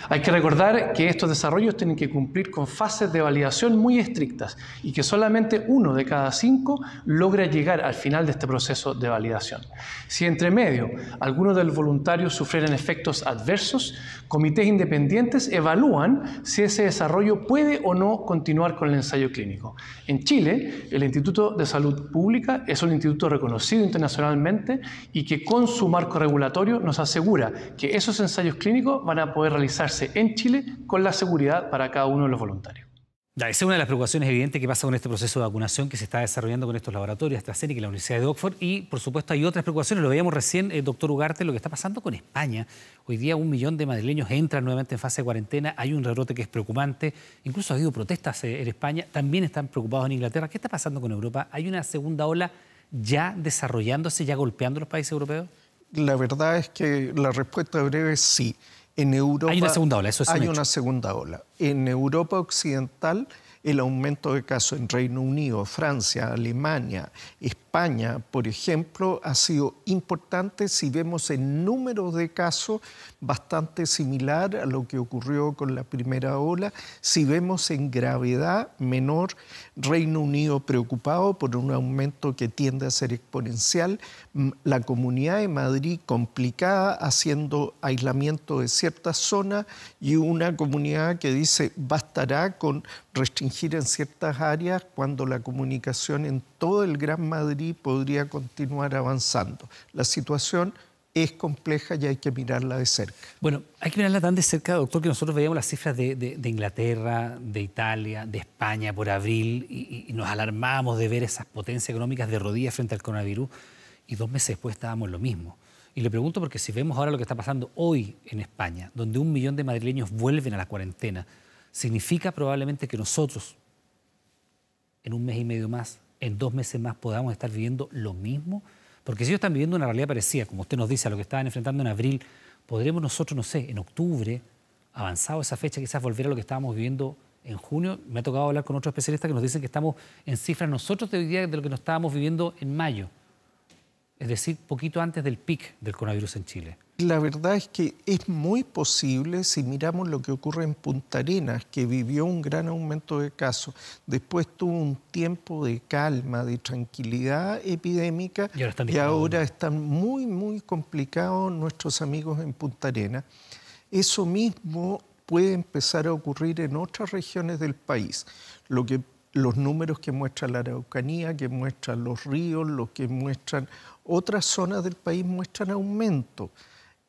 Hay que recordar que estos desarrollos tienen que cumplir con fases de validación muy estrictas y que solamente 1 de cada 5 logra llegar al final de este proceso de validación. Si entre medio algunos de los voluntarios sufrieran efectos adversos, comités independientes evalúan si ese desarrollo puede o no continuar con el ensayo clínico. En Chile, el Instituto de Salud Pública es un instituto reconocido internacionalmente y que con su marco regulatorio nos asegura que esos ensayos clínicos van a poder realizarse en Chile con la seguridad para cada uno de los voluntarios. Esa es una de las preocupaciones evidentes que pasa con este proceso de vacunación que se está desarrollando con estos laboratorios, AstraZeneca y la Universidad de Oxford. Y, por supuesto, hay otras preocupaciones. Lo veíamos recién, doctor Ugarte, lo que está pasando con España. Hoy día 1 millón de madrileños entran nuevamente en fase de cuarentena. Hay un rebrote que es preocupante. Incluso ha habido protestas en España. También están preocupados en Inglaterra. ¿Qué está pasando con Europa? ¿Hay una segunda ola ya desarrollándose, ya golpeando a los países europeos? La verdad es que la respuesta breve es sí. En Europa hay una segunda ola, eso es hay una segunda ola. En Europa Occidental el aumento de casos en Reino Unido, Francia, Alemania, España, por ejemplo, ha sido importante si vemos el número de casos bastante similar a lo que ocurrió con la primera ola. Si vemos en gravedad menor, Reino Unido preocupado por un aumento que tiende a ser exponencial, la Comunidad de Madrid complicada haciendo aislamiento de ciertas zonas y una comunidad que dice bastará con restringir en ciertas áreas cuando la comunicación en todo el Gran Madrid podría continuar avanzando. La situación es compleja y hay que mirarla de cerca. Bueno, hay que mirarla tan de cerca, doctor, que nosotros veíamos las cifras de Inglaterra, de Italia, de España por abril y nos alarmábamos de ver esas potencias económicas de rodillas frente al coronavirus y 2 meses después estábamos en lo mismo. Y le pregunto porque si vemos ahora lo que está pasando hoy en España, donde 1 millón de madrileños vuelven a la cuarentena, significa probablemente que nosotros, en 1 mes y medio más, en 2 meses más, podamos estar viviendo lo mismo. Porque si ellos están viviendo una realidad parecida, como usted nos dice, a lo que estaban enfrentando en abril, podremos nosotros, no sé, en octubre, avanzado esa fecha, quizás volver a lo que estábamos viviendo en junio. Me ha tocado hablar con otros especialistas que nos dicen que estamos en cifras nosotros de hoy día de lo que nos estábamos viviendo en mayo. Es decir, poquito antes del pic del coronavirus en Chile. La verdad es que es muy posible si miramos lo que ocurre en Punta Arenas, que vivió un gran aumento de casos, después tuvo un tiempo de calma, de tranquilidad epidémica y ahora están muy complicados nuestros amigos en Punta Arenas. Eso mismo puede empezar a ocurrir en otras regiones del país. Los números que muestra la Araucanía, que muestran los ríos, los que muestran otras zonas del país muestran aumento.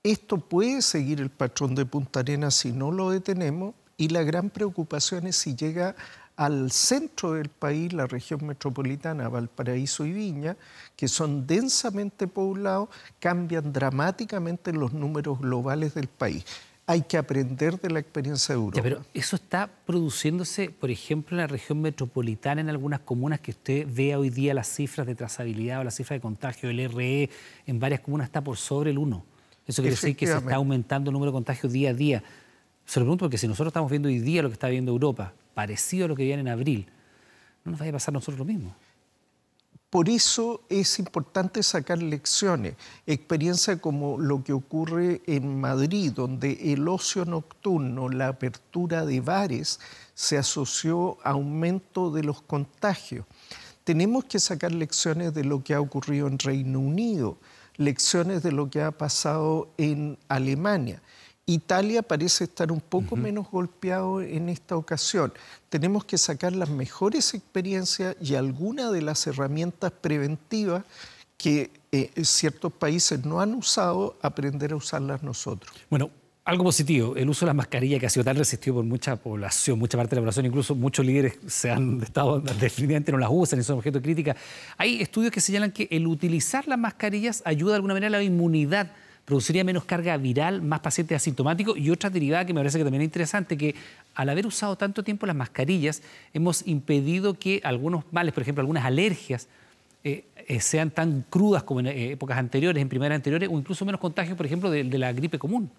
Esto puede seguir el patrón de Punta Arenas si no lo detenemos y la gran preocupación es si llega al centro del país, la región metropolitana, Valparaíso y Viña, que son densamente poblados, cambian dramáticamente los números globales del país. Hay que aprender de la experiencia de Europa. Ya, pero eso está produciéndose, por ejemplo, en la región metropolitana, en algunas comunas que usted vea hoy día las cifras de trazabilidad o las cifras de contagio, el RE, en varias comunas está por sobre el 1. Eso quiere decir que se está aumentando el número de contagios día a día. Se lo pregunto porque si nosotros estamos viendo hoy día lo que está viendo Europa, parecido a lo que veían en abril, ¿no nos vaya a pasar a nosotros lo mismo? Por eso es importante sacar lecciones. Experiencia como lo que ocurre en Madrid, donde el ocio nocturno, la apertura de bares, se asoció a aumento de los contagios. Tenemos que sacar lecciones de lo que ha ocurrido en Reino Unido, lecciones de lo que ha pasado en Alemania. Italia parece estar un poco menos golpeado en esta ocasión. Tenemos que sacar las mejores experiencias y algunas de las herramientas preventivas que ciertos países no han usado, aprender a usarlas nosotros. Bueno, algo positivo, el uso de las mascarillas que ha sido tan resistido por mucha población, mucha parte de la población, incluso muchos líderes se han estado definitivamente no las usan y son objeto de crítica. Hay estudios que señalan que el utilizar las mascarillas ayuda de alguna manera a la inmunidad, produciría menos carga viral, más pacientes asintomáticos y otra derivada que me parece que también es interesante, que al haber usado tanto tiempo las mascarillas hemos impedido que algunos males, por ejemplo, algunas alergias, sean tan crudas como en épocas anteriores, en primeras anteriores, o incluso menos contagios, por ejemplo, de la gripe común.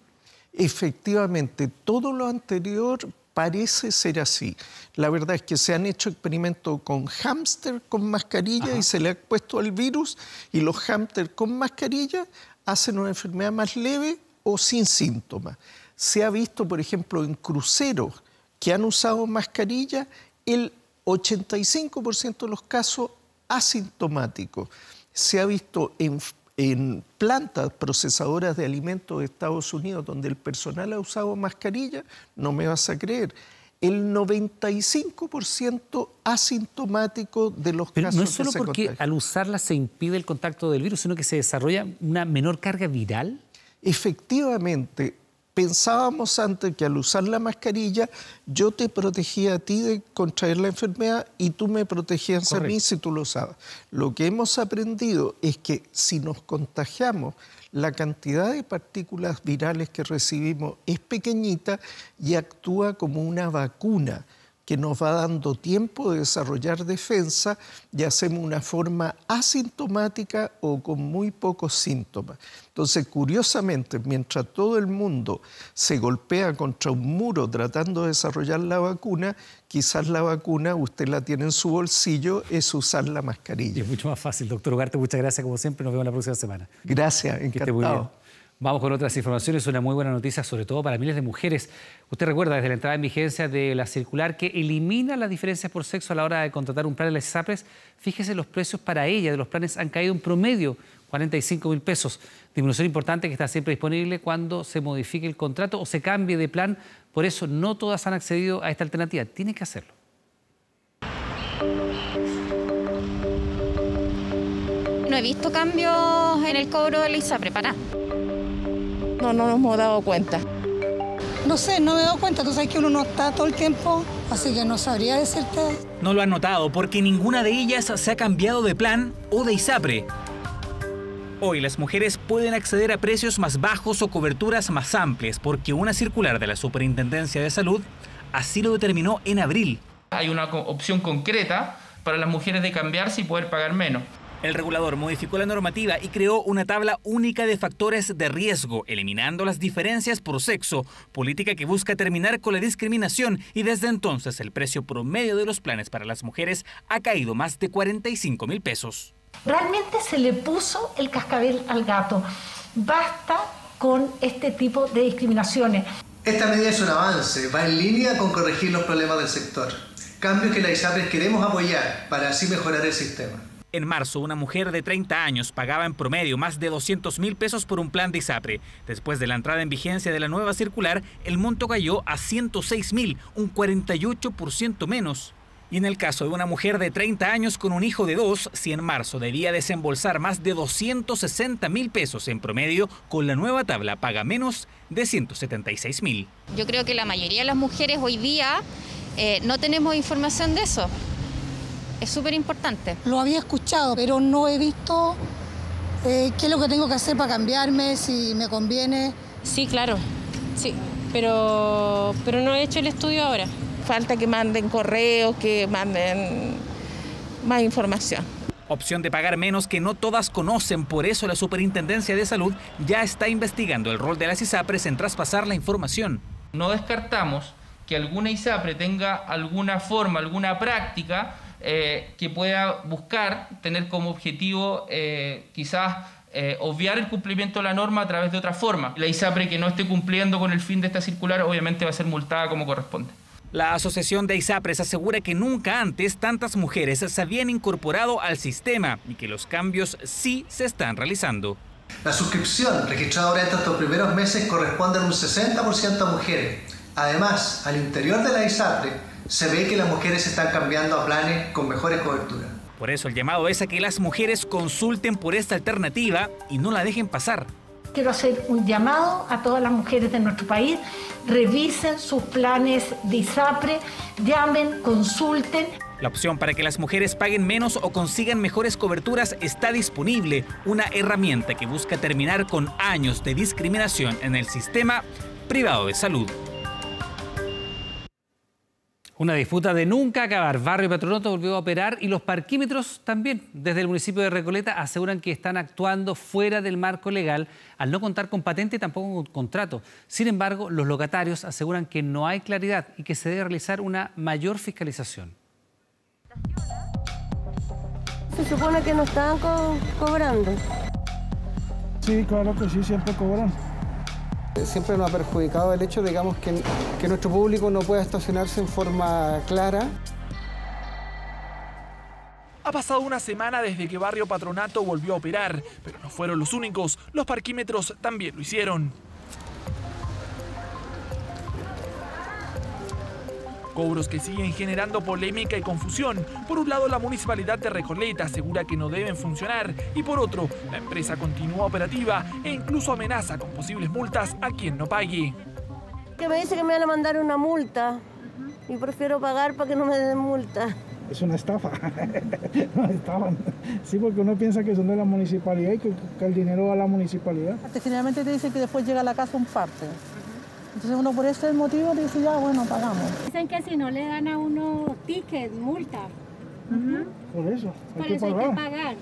Efectivamente, todo lo anterior parece ser así. La verdad es que se han hecho experimentos con hámster con mascarilla y se le ha puesto el virus y los hámster con mascarilla hacen una enfermedad más leve o sin síntomas. Se ha visto, por ejemplo, en cruceros que han usado mascarilla, el 85% de los casos asintomáticos. Se ha visto en plantas procesadoras de alimentos de Estados Unidos donde el personal ha usado mascarilla, no me vas a creer, el 95% asintomático de los casos. No es solo porque al usarla se impide el contacto del virus, sino que se desarrolla una menor carga viral. Efectivamente, pensábamos antes que al usar la mascarilla yo te protegía a ti de contraer la enfermedad y tú me protegías a mí si tú lo usabas. Lo que hemos aprendido es que si nos contagiamos, la cantidad de partículas virales que recibimos es pequeñita y actúa como una vacuna. que nos va dando tiempo de desarrollar defensa y hacemos una forma asintomática o con muy pocos síntomas. Entonces, curiosamente, mientras todo el mundo se golpea contra un muro tratando de desarrollar la vacuna, quizás la vacuna usted la tiene en su bolsillo, es usar la mascarilla. Y es mucho más fácil. Doctor Ugarte, muchas gracias como siempre. Nos vemos la próxima semana. Gracias, encantado. Que esté muy bien. Vamos con otras informaciones, una muy buena noticia, sobre todo para miles de mujeres. Usted recuerda desde la entrada en vigencia de la circular que elimina las diferencias por sexo a la hora de contratar un plan de las ISAPRES. Fíjese, los precios para ella de los planes han caído en promedio 45.000 pesos. Disminución importante que está siempre disponible cuando se modifique el contrato o se cambie de plan. Por eso no todas han accedido a esta alternativa. Tienen que hacerlo. No he visto cambios en el cobro de la ISAPRE, para nada. No nos hemos dado cuenta. No sé, no me he dado cuenta. Tú sabes que uno no está todo el tiempo, así que no sabría decirte. No lo han notado porque ninguna de ellas se ha cambiado de plan o de ISAPRE. Hoy las mujeres pueden acceder a precios más bajos o coberturas más amplias porque una circular de la Superintendencia de Salud así lo determinó en abril. Hay una opción concreta para las mujeres de cambiarse y poder pagar menos. El regulador modificó la normativa y creó una tabla única de factores de riesgo, eliminando las diferencias por sexo, política que busca terminar con la discriminación, y desde entonces el precio promedio de los planes para las mujeres ha caído más de 45.000 pesos. Realmente se le puso el cascabel al gato. Basta con este tipo de discriminaciones. Esta medida es un avance, va en línea con corregir los problemas del sector. Cambios que la ISAPRES queremos apoyar para así mejorar el sistema. En marzo, una mujer de 30 años pagaba en promedio más de 200.000 pesos por un plan de ISAPRE. Después de la entrada en vigencia de la nueva circular, el monto cayó a 106.000, un 48% menos. Y en el caso de una mujer de 30 años con un hijo de 2, si en marzo debía desembolsar más de 260.000 pesos en promedio, con la nueva tabla paga menos de 176.000. Yo creo que la mayoría de las mujeres hoy día no tenemos información de eso. Es súper importante. Lo había escuchado, pero no he visto qué es lo que tengo que hacer para cambiarme, si me conviene. Sí, claro, sí, pero no he hecho el estudio ahora. Falta que manden correos, que manden más información. Opción de pagar menos que no todas conocen, por eso la Superintendencia de Salud ya está investigando el rol de las ISAPRES en traspasar la información. No descartamos que alguna ISAPRE tenga alguna forma, alguna práctica que pueda buscar tener como objetivo quizás obviar el cumplimiento de la norma a través de otra forma. La ISAPRE que no esté cumpliendo con el fin de esta circular obviamente va a ser multada como corresponde. La Asociación de ISAPRES asegura que nunca antes tantas mujeres se habían incorporado al sistema y que los cambios sí se están realizando. La suscripción registrada ahora estos primeros meses corresponde a un 60% a mujeres. Además, al interior de la ISAPRE se ve que las mujeres se están cambiando a planes con mejores coberturas. Por eso el llamado es a que las mujeres consulten por esta alternativa y no la dejen pasar. Quiero hacer un llamado a todas las mujeres de nuestro país. Revisen sus planes de ISAPRE, llamen, consulten. La opción para que las mujeres paguen menos o consigan mejores coberturas está disponible. Una herramienta que busca terminar con años de discriminación en el sistema privado de salud. Una disputa de nunca acabar. Barrio Patronato volvió a operar y los parquímetros también. Desde el municipio de Recoleta aseguran que están actuando fuera del marco legal al no contar con patente y tampoco con contrato. Sin embargo, los locatarios aseguran que no hay claridad y que se debe realizar una mayor fiscalización. Se supone que no están cobrando. Sí, claro que sí, siempre cobran. Siempre nos ha perjudicado el hecho, digamos, que nuestro público no pueda estacionarse en forma clara. Ha pasado una semana desde que Barrio Patronato volvió a operar, pero no fueron los únicos, los parquímetros también lo hicieron. Cobros que siguen generando polémica y confusión. Por un lado, la Municipalidad de Recoleta asegura que no deben funcionar y por otro, la empresa continúa operativa e incluso amenaza con posibles multas a quien no pague. Que me dice que me van a mandar una multa y prefiero pagar para que no me den multa. Es una estafa. Sí, porque uno piensa que son de la municipalidad y que el dinero va a la municipalidad. Generalmente te dicen que después llega a la casa un parte. Entonces uno por ese motivo dice, ya, bueno, pagamos. Dicen que si no le dan a uno ticket, multa. Por eso, Por eso hay que pagar.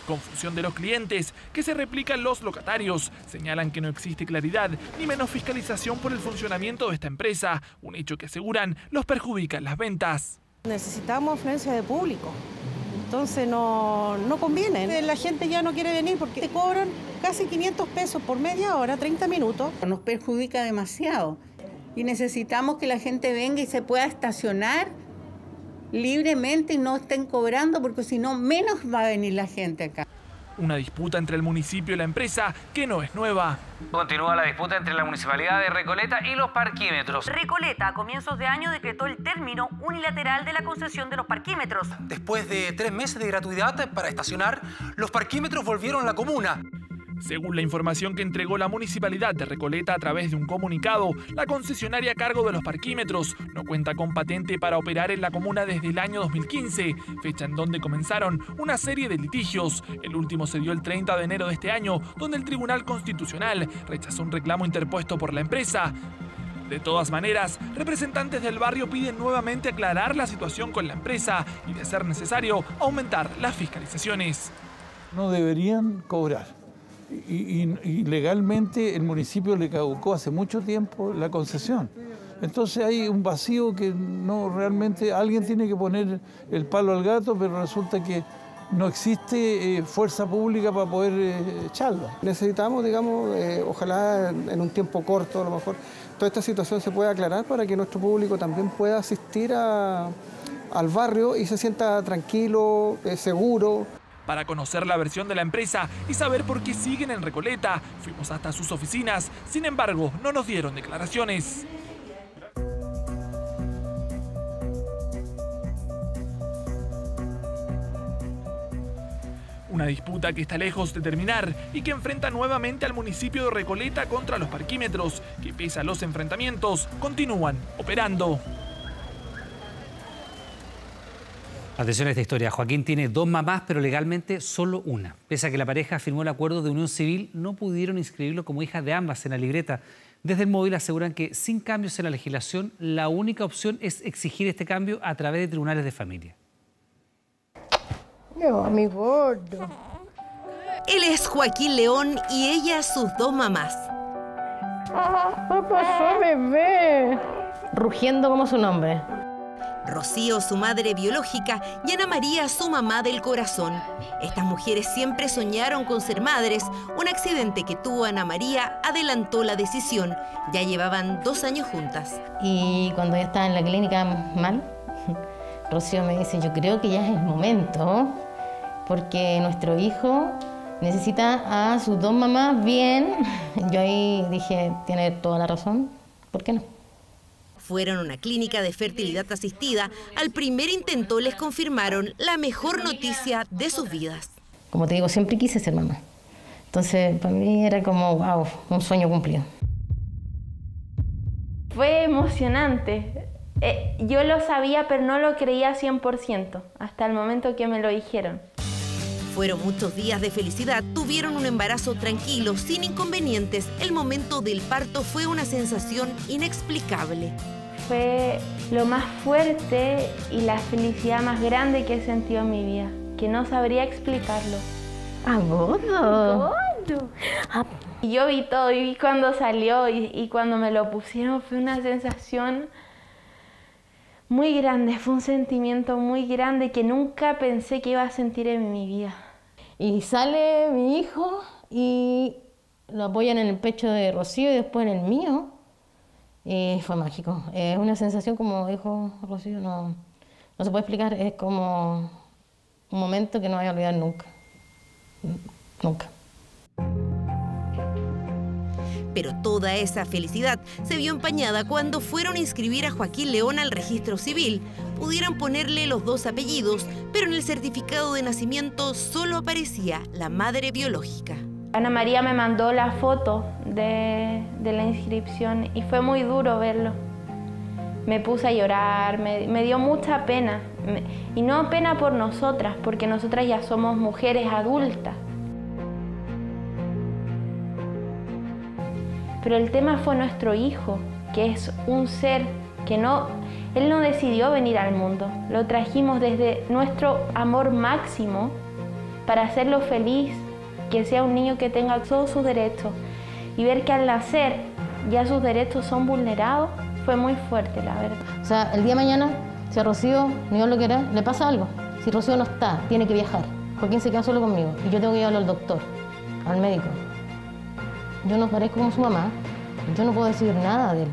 Confusión de los clientes, que se replican los locatarios. Señalan que no existe claridad ni menos fiscalización por el funcionamiento de esta empresa, un hecho que aseguran los perjudica en las ventas. Necesitamos afluencia de público, entonces no conviene. La gente ya no quiere venir porque te cobran casi 500 pesos por media hora, 30 minutos. Nos perjudica demasiado y necesitamos que la gente venga y se pueda estacionar libremente y no estén cobrando, porque si no, menos va a venir la gente acá. Una disputa entre el municipio y la empresa que no es nueva. Continúa la disputa entre la Municipalidad de Recoleta y los parquímetros. Recoleta a comienzos de año decretó el término unilateral de la concesión de los parquímetros. Después de 3 meses de gratuidad para estacionar, los parquímetros volvieron a la comuna. Según la información que entregó la Municipalidad de Recoleta a través de un comunicado, la concesionaria a cargo de los parquímetros no cuenta con patente para operar en la comuna desde el año 2015, fecha en donde comenzaron una serie de litigios. El último se dio el 30 de enero de este año, donde el Tribunal Constitucional rechazó un reclamo interpuesto por la empresa. De todas maneras, representantes del barrio piden nuevamente aclarar la situación con la empresa y, de ser necesario, aumentar las fiscalizaciones. No deberían cobrar. Y legalmente el municipio le caducó hace mucho tiempo la concesión. Entonces hay un vacío que no realmente alguien tiene que poner el palo al gato, pero resulta que no existe fuerza pública para poder echarlo. Necesitamos, digamos, ojalá en un tiempo corto a lo mejor, toda esta situación se pueda aclarar para que nuestro público también pueda asistir al barrio y se sienta tranquilo, seguro. Para conocer la versión de la empresa y saber por qué siguen en Recoleta, fuimos hasta sus oficinas. Sin embargo, no nos dieron declaraciones. Una disputa que está lejos de terminar y que enfrenta nuevamente al municipio de Recoleta contra los parquímetros, que pese a los enfrentamientos, continúan operando. Atención a esta historia. Joaquín tiene 2 mamás, pero legalmente solo una. Pese a que la pareja firmó el acuerdo de unión civil, no pudieron inscribirlo como hijas de ambas en la libreta. Desde el móvil aseguran que sin cambios en la legislación, la única opción es exigir este cambio a través de tribunales de familia. No, mi gordo. Él es Joaquín León y ella sus 2 mamás. ¿Qué pasó, bebé? Rugiendo como su nombre. Rocío, su madre biológica, y Ana María, su mamá del corazón. Estas mujeres siempre soñaron con ser madres. Un accidente que tuvo Ana María adelantó la decisión. Ya llevaban 2 años juntas. Y cuando ya estaba en la clínica mal, Rocío me dice, yo creo que ya es el momento, porque nuestro hijo necesita a sus 2 mamás bien. Yo ahí dije, tiene toda la razón, ¿por qué no? Fueron a una clínica de fertilidad asistida. Al primer intento les confirmaron la mejor noticia de sus vidas. Como te digo, siempre quise ser mamá. Entonces, para mí era como, wow, un sueño cumplido. Fue emocionante. Yo lo sabía, pero no lo creía 100%, hasta el momento que me lo dijeron. Fueron muchos días de felicidad, tuvieron un embarazo tranquilo, sin inconvenientes. El momento del parto fue una sensación inexplicable. Fue lo más fuerte y la felicidad más grande que he sentido en mi vida, que no sabría explicarlo. ¡Agodo! Y yo vi todo, y vi cuando salió y cuando me lo pusieron, fue una sensación muy grande, fue un sentimiento muy grande que nunca pensé que iba a sentir en mi vida. Y sale mi hijo y lo apoyan en el pecho de Rocío y después en el mío. Y fue mágico. Es una sensación, como dijo Rocío, no se puede explicar. Es como un momento que no voy a olvidar nunca. Nunca. Pero toda esa felicidad se vio empañada cuando fueron a inscribir a Joaquín León al registro civil. Pudieran ponerle los 2 apellidos, pero en el certificado de nacimiento solo aparecía la madre biológica. Ana María me mandó la foto de la inscripción y fue muy duro verlo. Me puse a llorar, me dio mucha pena. Y no pena por nosotras, porque nosotras ya somos mujeres adultas. Pero el tema fue nuestro hijo, que es un ser que él no decidió venir al mundo. Lo trajimos desde nuestro amor máximo para hacerlo feliz, que sea un niño que tenga todos sus derechos. Y ver que al nacer ya sus derechos son vulnerados fue muy fuerte, la verdad. O sea, el día de mañana, si a Rocío, ni Dios lo quiera, le pasa algo. Si Rocío no está, tiene que viajar. Joaquín se queda solo conmigo y yo tengo que llevarlo al doctor, al médico. Yo no parezco como su mamá, yo no puedo decir nada de él.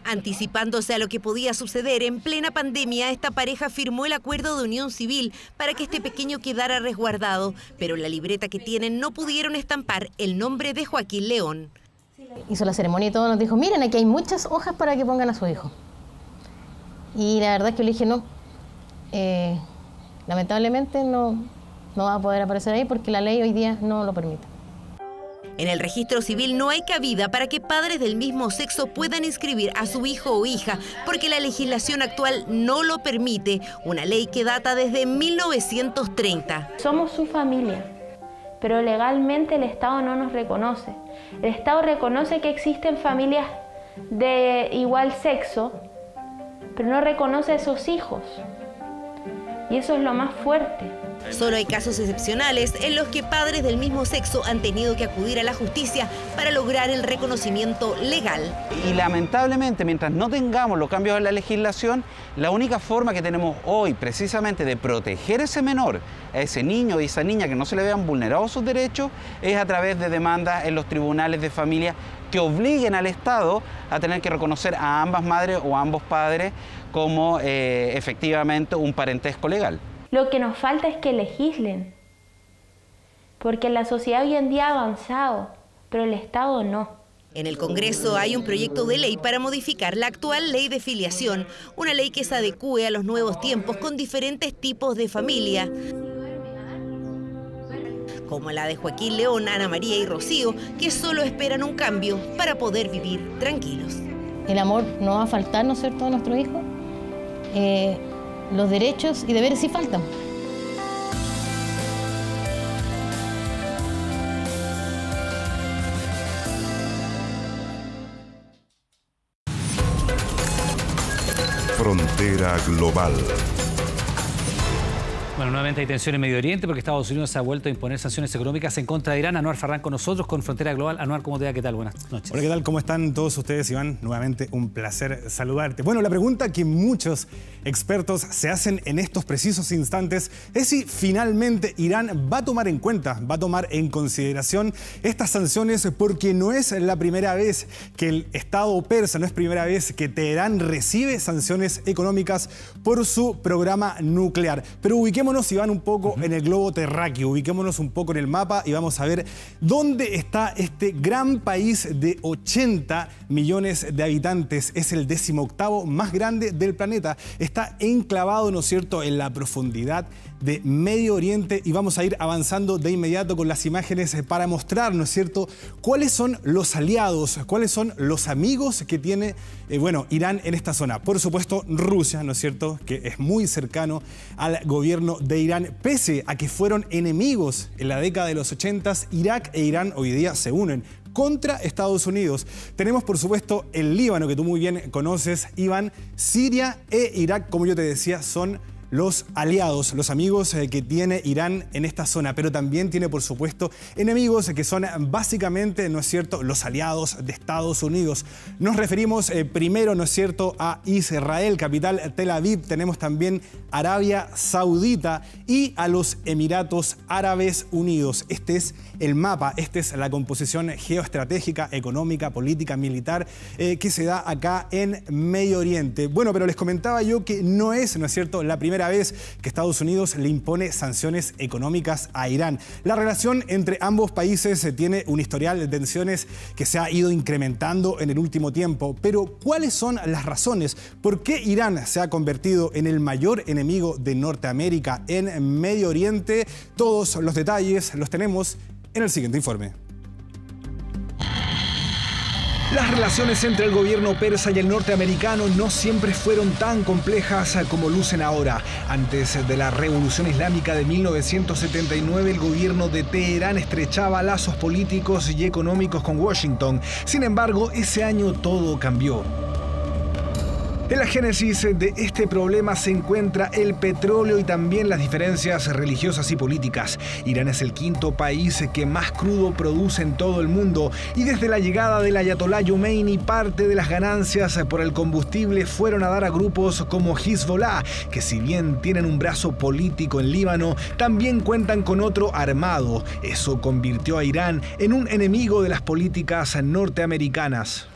Anticipándose a lo que podía suceder en plena pandemia, esta pareja firmó el acuerdo de unión civil para que este pequeño quedara resguardado, pero en la libreta que tienen no pudieron estampar el nombre de Joaquín León. Hizo la ceremonia y todo, nos dijo, miren, aquí hay muchas hojas para que pongan a su hijo. Y la verdad es que yo le dije, no, lamentablemente no va a poder aparecer ahí porque la ley hoy día no lo permite. En el registro civil no hay cabida para que padres del mismo sexo puedan inscribir a su hijo o hija, porque la legislación actual no lo permite, una ley que data desde 1930. Somos su familia, pero legalmente el Estado no nos reconoce. El Estado reconoce que existen familias de igual sexo, pero no reconoce a esos hijos. Y eso es lo más fuerte. Solo hay casos excepcionales en los que padres del mismo sexo han tenido que acudir a la justicia para lograr el reconocimiento legal. Y lamentablemente, mientras no tengamos los cambios en la legislación, la única forma que tenemos hoy precisamente de proteger a ese menor, a ese niño y esa niña que no se le vean vulnerados sus derechos, es a través de demandas en los tribunales de familia que obliguen al Estado a tener que reconocer a ambas madres o a ambos padres como efectivamente un parentesco legal. Lo que nos falta es que legislen, porque la sociedad hoy en día ha avanzado, pero el Estado no. En el Congreso hay un proyecto de ley para modificar la actual ley de filiación, una ley que se adecúe a los nuevos tiempos con diferentes tipos de familia, como la de Joaquín León, Ana María y Rocío, que solo esperan un cambio para poder vivir tranquilos. El amor no va a faltar, ¿no es cierto?, a nuestro hijo. Los derechos y deberes sí faltan. Frontera Global. Bueno, nuevamente hay tensión en Medio Oriente porque Estados Unidos ha vuelto a imponer sanciones económicas en contra de Irán. Anuar Farrán con nosotros, con Frontera Global. Anuar, ¿cómo te va? ¿Qué tal? Buenas noches. Hola, ¿qué tal? ¿Cómo están todos ustedes, Iván? Nuevamente un placer saludarte. Bueno, la pregunta que muchos expertos se hacen en estos precisos instantes es si finalmente Irán va a tomar en cuenta, va a tomar en consideración estas sanciones, porque no es la primera vez que el Estado persa, no es primera vez que Teherán recibe sanciones económicas por su programa nuclear. Pero ubiquémonos, Iván, un poco en el globo terráqueo, ubiquémonos un poco en el mapa y vamos a ver dónde está este gran país de 80 millones de habitantes. Es el 18º más grande del planeta. Está enclavado, ¿no es cierto?, en la profundidad de Medio Oriente, y vamos a ir avanzando de inmediato con las imágenes para mostrar, ¿no es cierto?, cuáles son los aliados, cuáles son los amigos que tiene Irán en esta zona. Por supuesto, Rusia, ¿no es cierto?, que es muy cercano al gobierno de Irán. Pese a que fueron enemigos en la década de los 80s, Irak e Irán hoy día se unen contra Estados Unidos. Tenemos, por supuesto, el Líbano, que tú muy bien conoces, Iván. Siria e Irak, como yo te decía, son los aliados, los amigos que tiene Irán en esta zona, pero también tiene, por supuesto, enemigos que son básicamente, ¿no es cierto?, los aliados de Estados Unidos. Nos referimos primero, ¿no es cierto?, a Israel, capital Tel Aviv. Tenemos también Arabia Saudita y a los Emiratos Árabes Unidos. Este es el mapa, esta es la composición geoestratégica, económica, política, militar que se da acá en Medio Oriente. Bueno, pero les comentaba yo que no es, ¿no es cierto?, la primera vez que Estados Unidos le impone sanciones económicas a Irán. La relación entre ambos países tiene un historial de tensiones que se ha ido incrementando en el último tiempo. Pero, ¿cuáles son las razones? ¿Por qué Irán se ha convertido en el mayor enemigo de Norteamérica en Medio Oriente? Todos los detalles los tenemos en el siguiente informe. Las relaciones entre el gobierno persa y el norteamericano no siempre fueron tan complejas como lucen ahora. Antes de la Revolución Islámica de 1979, el gobierno de Teherán estrechaba lazos políticos y económicos con Washington. Sin embargo, ese año todo cambió. En la génesis de este problema se encuentra el petróleo y también las diferencias religiosas y políticas. Irán es el quinto país que más crudo produce en todo el mundo y desde la llegada del Ayatolá Khomeini parte de las ganancias por el combustible fueron a dar a grupos como Hezbollah, que si bien tienen un brazo político en Líbano, también cuentan con otro armado. Eso convirtió a Irán en un enemigo de las políticas norteamericanas.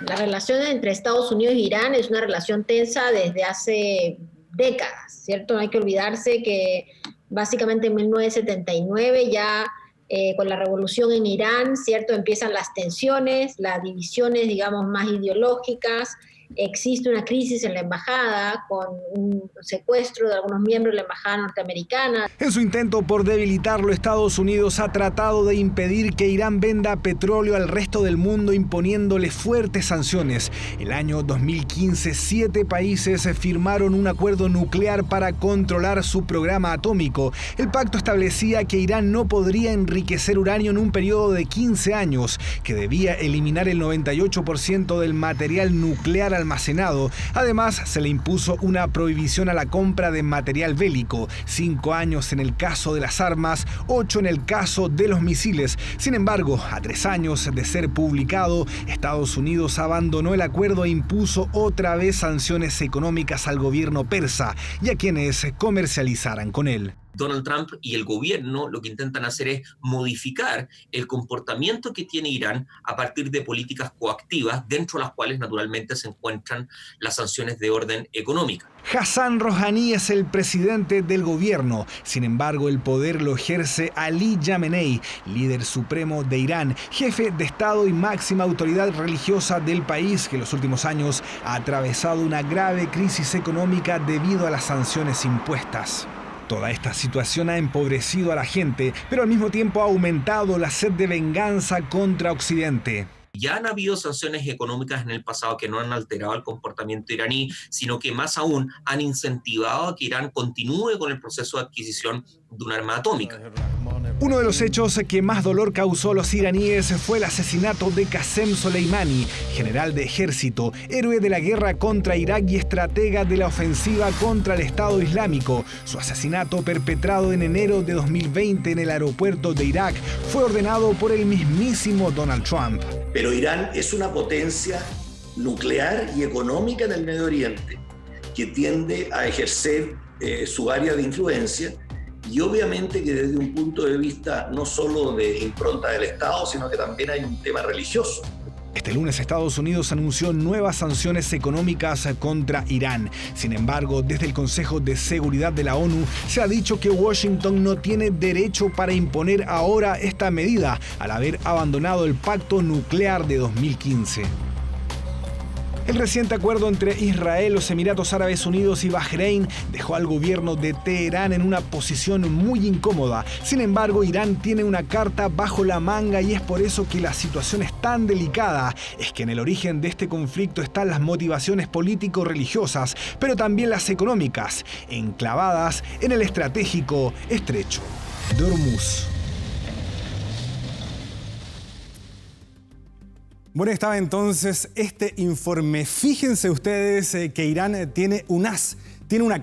La relación entre Estados Unidos e Irán es una relación tensa desde hace décadas, ¿cierto? No hay que olvidarse que básicamente en 1979 ya con la revolución en Irán, ¿cierto? Empiezan las tensiones, las divisiones, digamos, más ideológicas. Existe una crisis en la embajada con un secuestro de algunos miembros de la embajada norteamericana. En su intento por debilitarlo, Estados Unidos ha tratado de impedir que Irán venda petróleo al resto del mundo imponiéndole fuertes sanciones. El año 2015, 7 países firmaron un acuerdo nuclear para controlar su programa atómico. El pacto establecía que Irán no podría enriquecer uranio en un periodo de 15 años, que debía eliminar el 98% del material nuclear almacenado. Además, se le impuso una prohibición a la compra de material bélico, 5 años en el caso de las armas, 8 en el caso de los misiles. Sin embargo, a 3 años de ser publicado, Estados Unidos abandonó el acuerdo e impuso otra vez sanciones económicas al gobierno persa y a quienes comercializaran con él. Donald Trump y el gobierno lo que intentan hacer es modificar el comportamiento que tiene Irán a partir de políticas coactivas, dentro de las cuales naturalmente se encuentran las sanciones de orden económica. Hassan Rouhani es el presidente del gobierno. Sin embargo, el poder lo ejerce Ali Khamenei, líder supremo de Irán, jefe de Estado y máxima autoridad religiosa del país, que en los últimos años ha atravesado una grave crisis económica debido a las sanciones impuestas. Toda esta situación ha empobrecido a la gente, pero al mismo tiempo ha aumentado la sed de venganza contra Occidente. Ya han habido sanciones económicas en el pasado que no han alterado el comportamiento iraní, sino que más aún han incentivado a que Irán continúe con el proceso de adquisición de un arma atómica. Uno de los hechos que más dolor causó a los iraníes fue el asesinato de Qasem Soleimani, general de ejército, héroe de la guerra contra Irak y estratega de la ofensiva contra el Estado Islámico. Su asesinato, perpetrado en enero de 2020 en el aeropuerto de Irak, fue ordenado por el mismísimo Donald Trump. Pero Irán es una potencia nuclear y económica en el Medio Oriente que tiende a ejercer su área de influencia. Y obviamente que desde un punto de vista no solo de impronta del Estado, sino que también hay un tema religioso. Este lunes Estados Unidos anunció nuevas sanciones económicas contra Irán. Sin embargo, desde el Consejo de Seguridad de la ONU se ha dicho que Washington no tiene derecho para imponer ahora esta medida, al haber abandonado el pacto nuclear de 2015. El reciente acuerdo entre Israel, los Emiratos Árabes Unidos y Bahrein dejó al gobierno de Teherán en una posición muy incómoda. Sin embargo, Irán tiene una carta bajo la manga y es por eso que la situación es tan delicada. Es que en el origen de este conflicto están las motivaciones político-religiosas, pero también las económicas, enclavadas en el estratégico estrecho de Hormuz. Bueno, estaba entonces este informe. Fíjense ustedes que Irán tiene un as, tiene una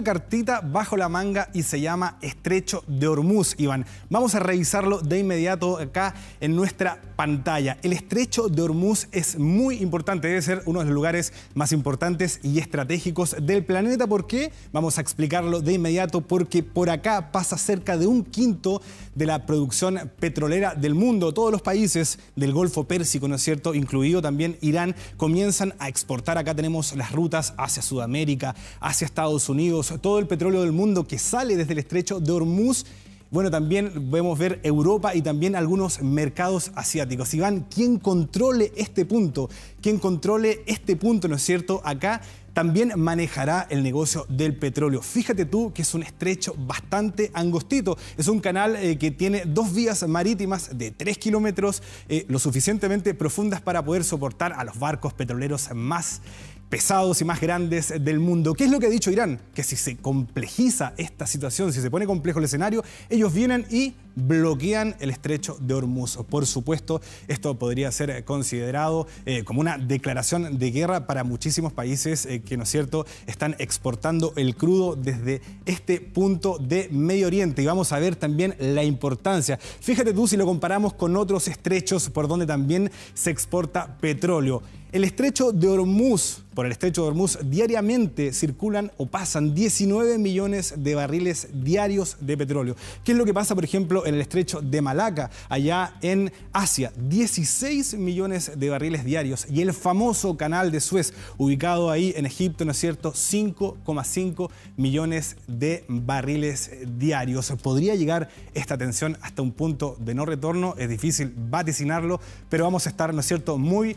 cartita bajo la manga y se llama Estrecho de Hormuz, Iván. Vamos a revisarlo de inmediato acá en nuestra pantalla. El Estrecho de Hormuz es muy importante, debe ser uno de los lugares más importantes y estratégicos del planeta. ¿Por qué? Vamos a explicarlo de inmediato, porque por acá pasa cerca de 1/5 de la producción petrolera del mundo. Todos los países del Golfo Pérsico, ¿no es cierto?, incluido también Irán, comienzan a exportar. Acá tenemos las rutas hacia Sudamérica, hacia Estados Unidos, todo el petróleo del mundo que sale desde el Estrecho de Hormuz. Bueno, también podemos ver Europa y también algunos mercados asiáticos. Iván, ¿quién controle este punto? ¿Quién controle este punto, no es cierto? Acá también manejará el negocio del petróleo. Fíjate tú que es un estrecho bastante angostito. Es un canal que tiene 2 vías marítimas de 3 kilómetros, lo suficientemente profundas para poder soportar a los barcos petroleros más pesados y más grandes del mundo. ¿Qué es lo que ha dicho Irán? Que si se complejiza esta situación, si se pone complejo el escenario, ellos vienen y bloquean el estrecho de Hormuz. Por supuesto, esto podría ser considerado como una declaración de guerra para muchísimos países que, ¿no es cierto?, están exportando el crudo desde este punto de Medio Oriente. Y vamos a ver también la importancia. Fíjate tú si lo comparamos con otros estrechos por donde también se exporta petróleo. El estrecho de Hormuz, por el estrecho de Hormuz, diariamente circulan o pasan 19 millones de barriles diarios de petróleo. ¿Qué es lo que pasa, por ejemplo, en el estrecho de Malaca, allá en Asia? 16 millones de barriles diarios. Y el famoso canal de Suez, ubicado ahí en Egipto, ¿no es cierto?, 5,5 millones de barriles diarios. ¿Podría llegar esta tensión hasta un punto de no retorno? Es difícil vaticinarlo, pero vamos a estar, ¿no es cierto?, muy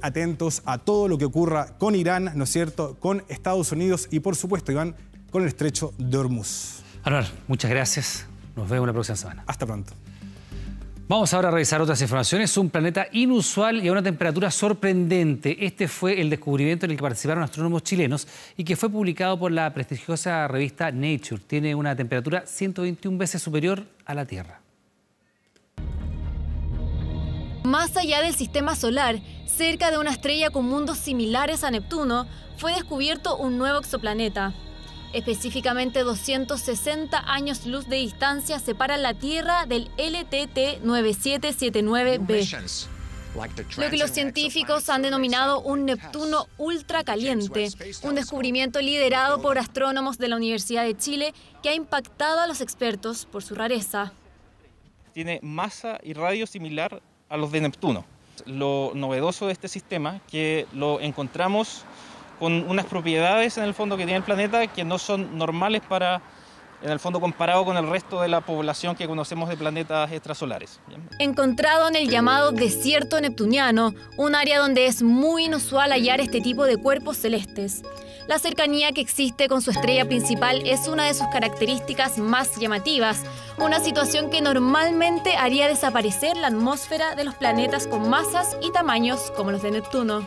atentos a todo lo que ocurra con Irán, ¿no es cierto?, con Estados Unidos y, por supuesto, Iván, con el estrecho de Hormuz. Anuar, muchas gracias. Nos vemos la próxima semana. Hasta pronto. Vamos ahora a revisar otras informaciones. Un planeta inusual y a una temperatura sorprendente. Este fue el descubrimiento en el que participaron astrónomos chilenos y que fue publicado por la prestigiosa revista Nature. Tiene una temperatura 121 veces superior a la Tierra. Más allá del sistema solar, cerca de una estrella con mundos similares a Neptuno, fue descubierto un nuevo exoplaneta. Específicamente 260 años luz de distancia separan la Tierra del LTT 9779b. Lo que los científicos han denominado un Neptuno ultracaliente, un descubrimiento liderado por astrónomos de la Universidad de Chile que ha impactado a los expertos por su rareza. Tiene masa y radio similar a los de Neptuno. Lo novedoso de este sistema es que lo encontramos con unas propiedades en el fondo que tiene el planeta que no son normales para, en el fondo, comparado con el resto de la población que conocemos de planetas extrasolares. Encontrado en el llamado desierto neptuniano, un área donde es muy inusual hallar este tipo de cuerpos celestes. La cercanía que existe con su estrella principal es una de sus características más llamativas, una situación que normalmente haría desaparecer la atmósfera de los planetas con masas y tamaños como los de Neptuno.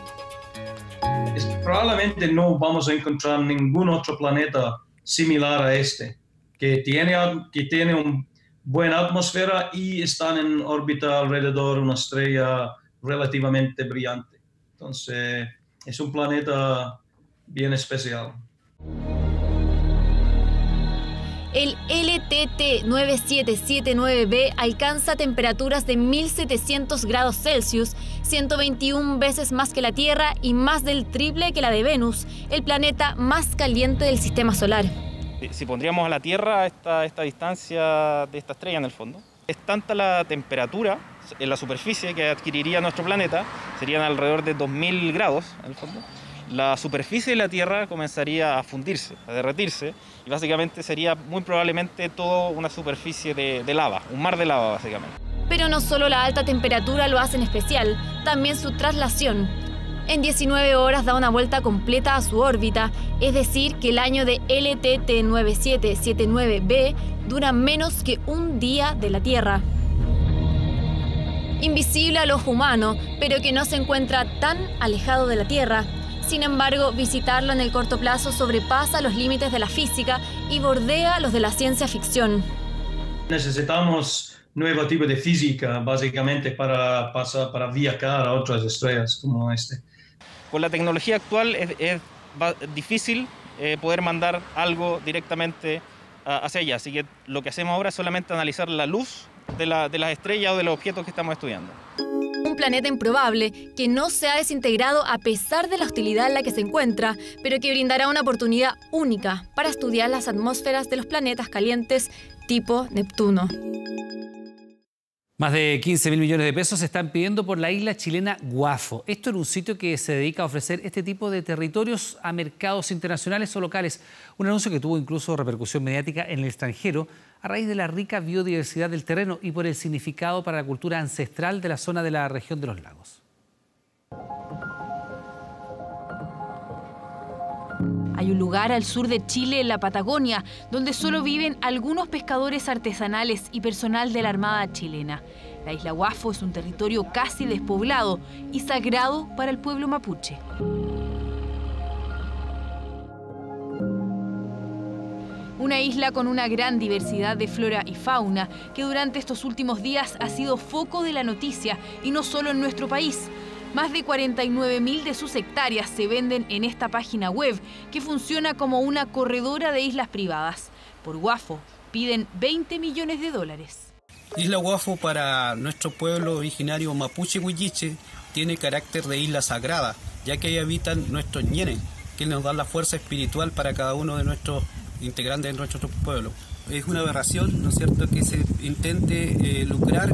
Probablemente no vamos a encontrar ningún otro planeta similar a este, que tiene una buena atmósfera y están en órbita alrededor de una estrella relativamente brillante. Entonces, es un planeta bien especial. El LTT 9779b alcanza temperaturas de 1700 grados Celsius, 121 veces más que la Tierra y más del triple que la de Venus, el planeta más caliente del sistema solar. Si pondríamos a la Tierra a esta distancia de esta estrella en el fondo, es tanta la temperatura en la superficie que adquiriría nuestro planeta, serían alrededor de 2000 grados en el fondo. La superficie de la Tierra comenzaría a fundirse, a derretirse, y básicamente sería muy probablemente toda una superficie de lava, un mar de lava básicamente. Pero no solo la alta temperatura lo hace en especial, también su traslación. En 19 horas da una vuelta completa a su órbita, es decir, que el año de LTT 9779b dura menos que un día de la Tierra. Invisible al ojo humano, pero que no se encuentra tan alejado de la Tierra. Sin embargo, visitarlo en el corto plazo sobrepasa los límites de la física y bordea los de la ciencia ficción. Necesitamos nuevo tipo de física, básicamente, para viajar a otras estrellas como este. Con la tecnología actual es difícil poder mandar algo directamente hacia allá, así que lo que hacemos ahora es solamente analizar la luz de las estrellas o de los objetos que estamos estudiando. Un planeta improbable que no se ha desintegrado a pesar de la hostilidad en la que se encuentra, pero que brindará una oportunidad única para estudiar las atmósferas de los planetas calientes tipo Neptuno. Más de 15.000 millones de pesos se están pidiendo por la isla chilena Guafo. Esto es un sitio que se dedica a ofrecer este tipo de territorios a mercados internacionales o locales. Un anuncio que tuvo incluso repercusión mediática en el extranjero a raíz de la rica biodiversidad del terreno y por el significado para la cultura ancestral de la zona de la región de los lagos. Hay un lugar al sur de Chile, en la Patagonia, donde solo viven algunos pescadores artesanales y personal de la Armada chilena. La isla Guafo es un territorio casi despoblado y sagrado para el pueblo mapuche. Una isla con una gran diversidad de flora y fauna que durante estos últimos días ha sido foco de la noticia y no solo en nuestro país. Más de 49.000 de sus hectáreas se venden en esta página web que funciona como una corredora de islas privadas. Por Guafo piden $20 millones. Isla Guafo para nuestro pueblo originario mapuche huilliche tiene carácter de isla sagrada, ya que ahí habitan nuestros ñenes, que nos dan la fuerza espiritual para cada uno de nuestros integrantes de nuestro pueblo. Es una aberración, ¿no es cierto?, que se intente lucrar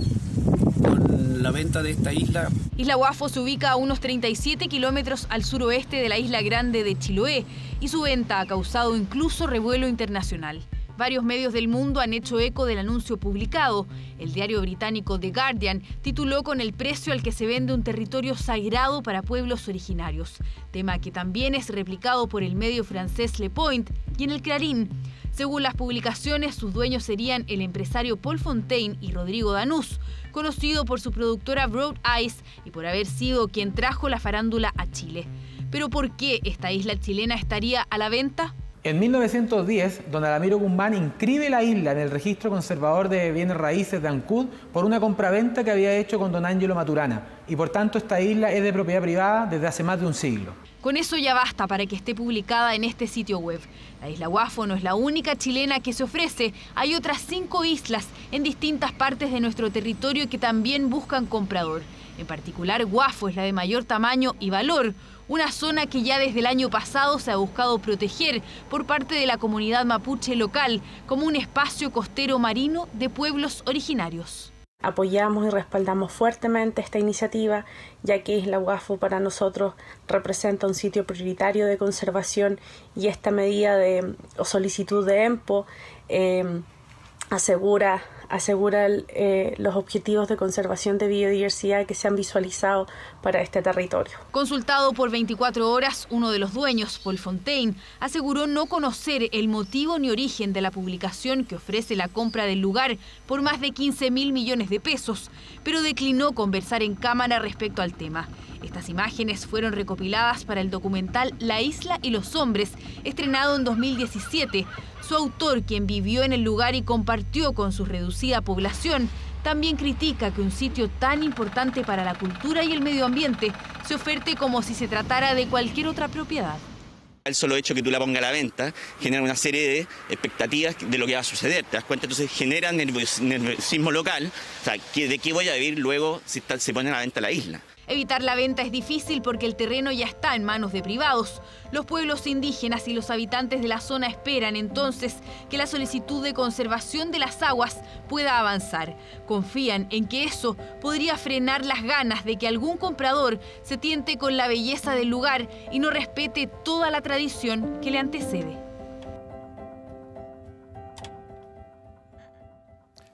con la venta de esta isla. Isla Guafo se ubica a unos 37 kilómetros al suroeste de la isla grande de Chiloé y su venta ha causado incluso revuelo internacional. Varios medios del mundo han hecho eco del anuncio publicado. El diario británico The Guardian tituló con el precio al que se vende un territorio sagrado para pueblos originarios, tema que también es replicado por el medio francés Le Point y en el Clarín. Según las publicaciones, sus dueños serían el empresario Paul Fontaine y Rodrigo Danús, conocido por su productora Broad Eyes y por haber sido quien trajo la farándula a Chile. Pero ¿por qué esta isla chilena estaría a la venta? En 1910, don Alamiro Guzmán inscribe la isla en el registro conservador de bienes raíces de Ancud por una compraventa que había hecho con don Ángelo Maturana, y por tanto esta isla es de propiedad privada desde hace más de un siglo. Con eso ya basta para que esté publicada en este sitio web. La isla Guafo no es la única chilena que se ofrece. Hay otras 5 islas en distintas partes de nuestro territorio que también buscan comprador. En particular, Guafo es la de mayor tamaño y valor, una zona que ya desde el año pasado se ha buscado proteger por parte de la comunidad mapuche local como un espacio costero marino de pueblos originarios. Apoyamos y respaldamos fuertemente esta iniciativa, ya que Isla Guafo para nosotros representa un sitio prioritario de conservación y esta medida o solicitud de EMPO asegura los objetivos de conservación de biodiversidad que se han visualizado para este territorio. Consultado por 24 horas, uno de los dueños, Paul Fontaine, aseguró no conocer el motivo ni origen de la publicación que ofrece la compra del lugar por más de 15.000 millones de pesos, pero declinó conversar en cámara respecto al tema. Estas imágenes fueron recopiladas para el documental La Isla y los Hombres, estrenado en 2017. Su autor, quien vivió en el lugar y compartió con su reducida población, también critica que un sitio tan importante para la cultura y el medio ambiente se oferte como si se tratara de cualquier otra propiedad. El solo hecho que tú la pongas a la venta genera una serie de expectativas de lo que va a suceder, ¿te das cuenta? Entonces genera nerviosismo local, o sea, ¿de qué voy a vivir luego si se pone a la venta la isla? Evitar la venta es difícil porque el terreno ya está en manos de privados. Los pueblos indígenas y los habitantes de la zona esperan entonces que la solicitud de conservación de las aguas pueda avanzar. Confían en que eso podría frenar las ganas de que algún comprador se tiente con la belleza del lugar y no respete toda la tradición que le antecede.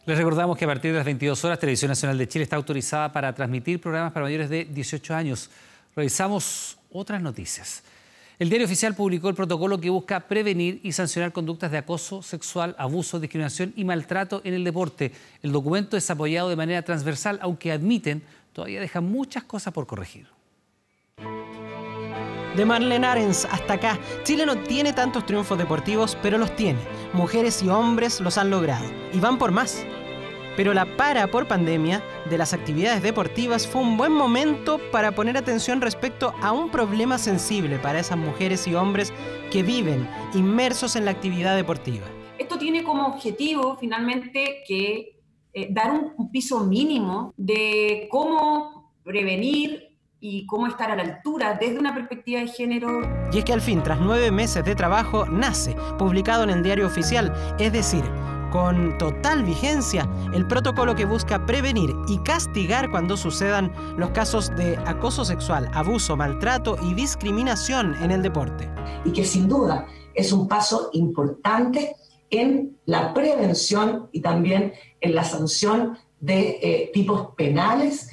Les recordamos que a partir de las 22 horas, Televisión Nacional de Chile está autorizada para transmitir programas para mayores de 18 años. Revisamos otras noticias. El Diario Oficial publicó el protocolo que busca prevenir y sancionar conductas de acoso sexual, abuso, discriminación y maltrato en el deporte. El documento es apoyado de manera transversal, aunque admiten, todavía deja muchas cosas por corregir. De Marlene Arens hasta acá, Chile no tiene tantos triunfos deportivos, pero los tiene. Mujeres y hombres los han logrado y van por más. Pero la para por pandemia de las actividades deportivas fue un buen momento para poner atención respecto a un problema sensible para esas mujeres y hombres que viven inmersos en la actividad deportiva. Esto tiene como objetivo finalmente que dar un piso mínimo de cómo prevenir y cómo estar a la altura desde una perspectiva de género. Y es que al fin, tras 9 meses de trabajo, nace, publicado en el Diario Oficial, es decir, con total vigencia, el protocolo que busca prevenir y castigar cuando sucedan los casos de acoso sexual, abuso, maltrato y discriminación en el deporte. Y que sin duda es un paso importante en la prevención y también en la sanción de tipos penales.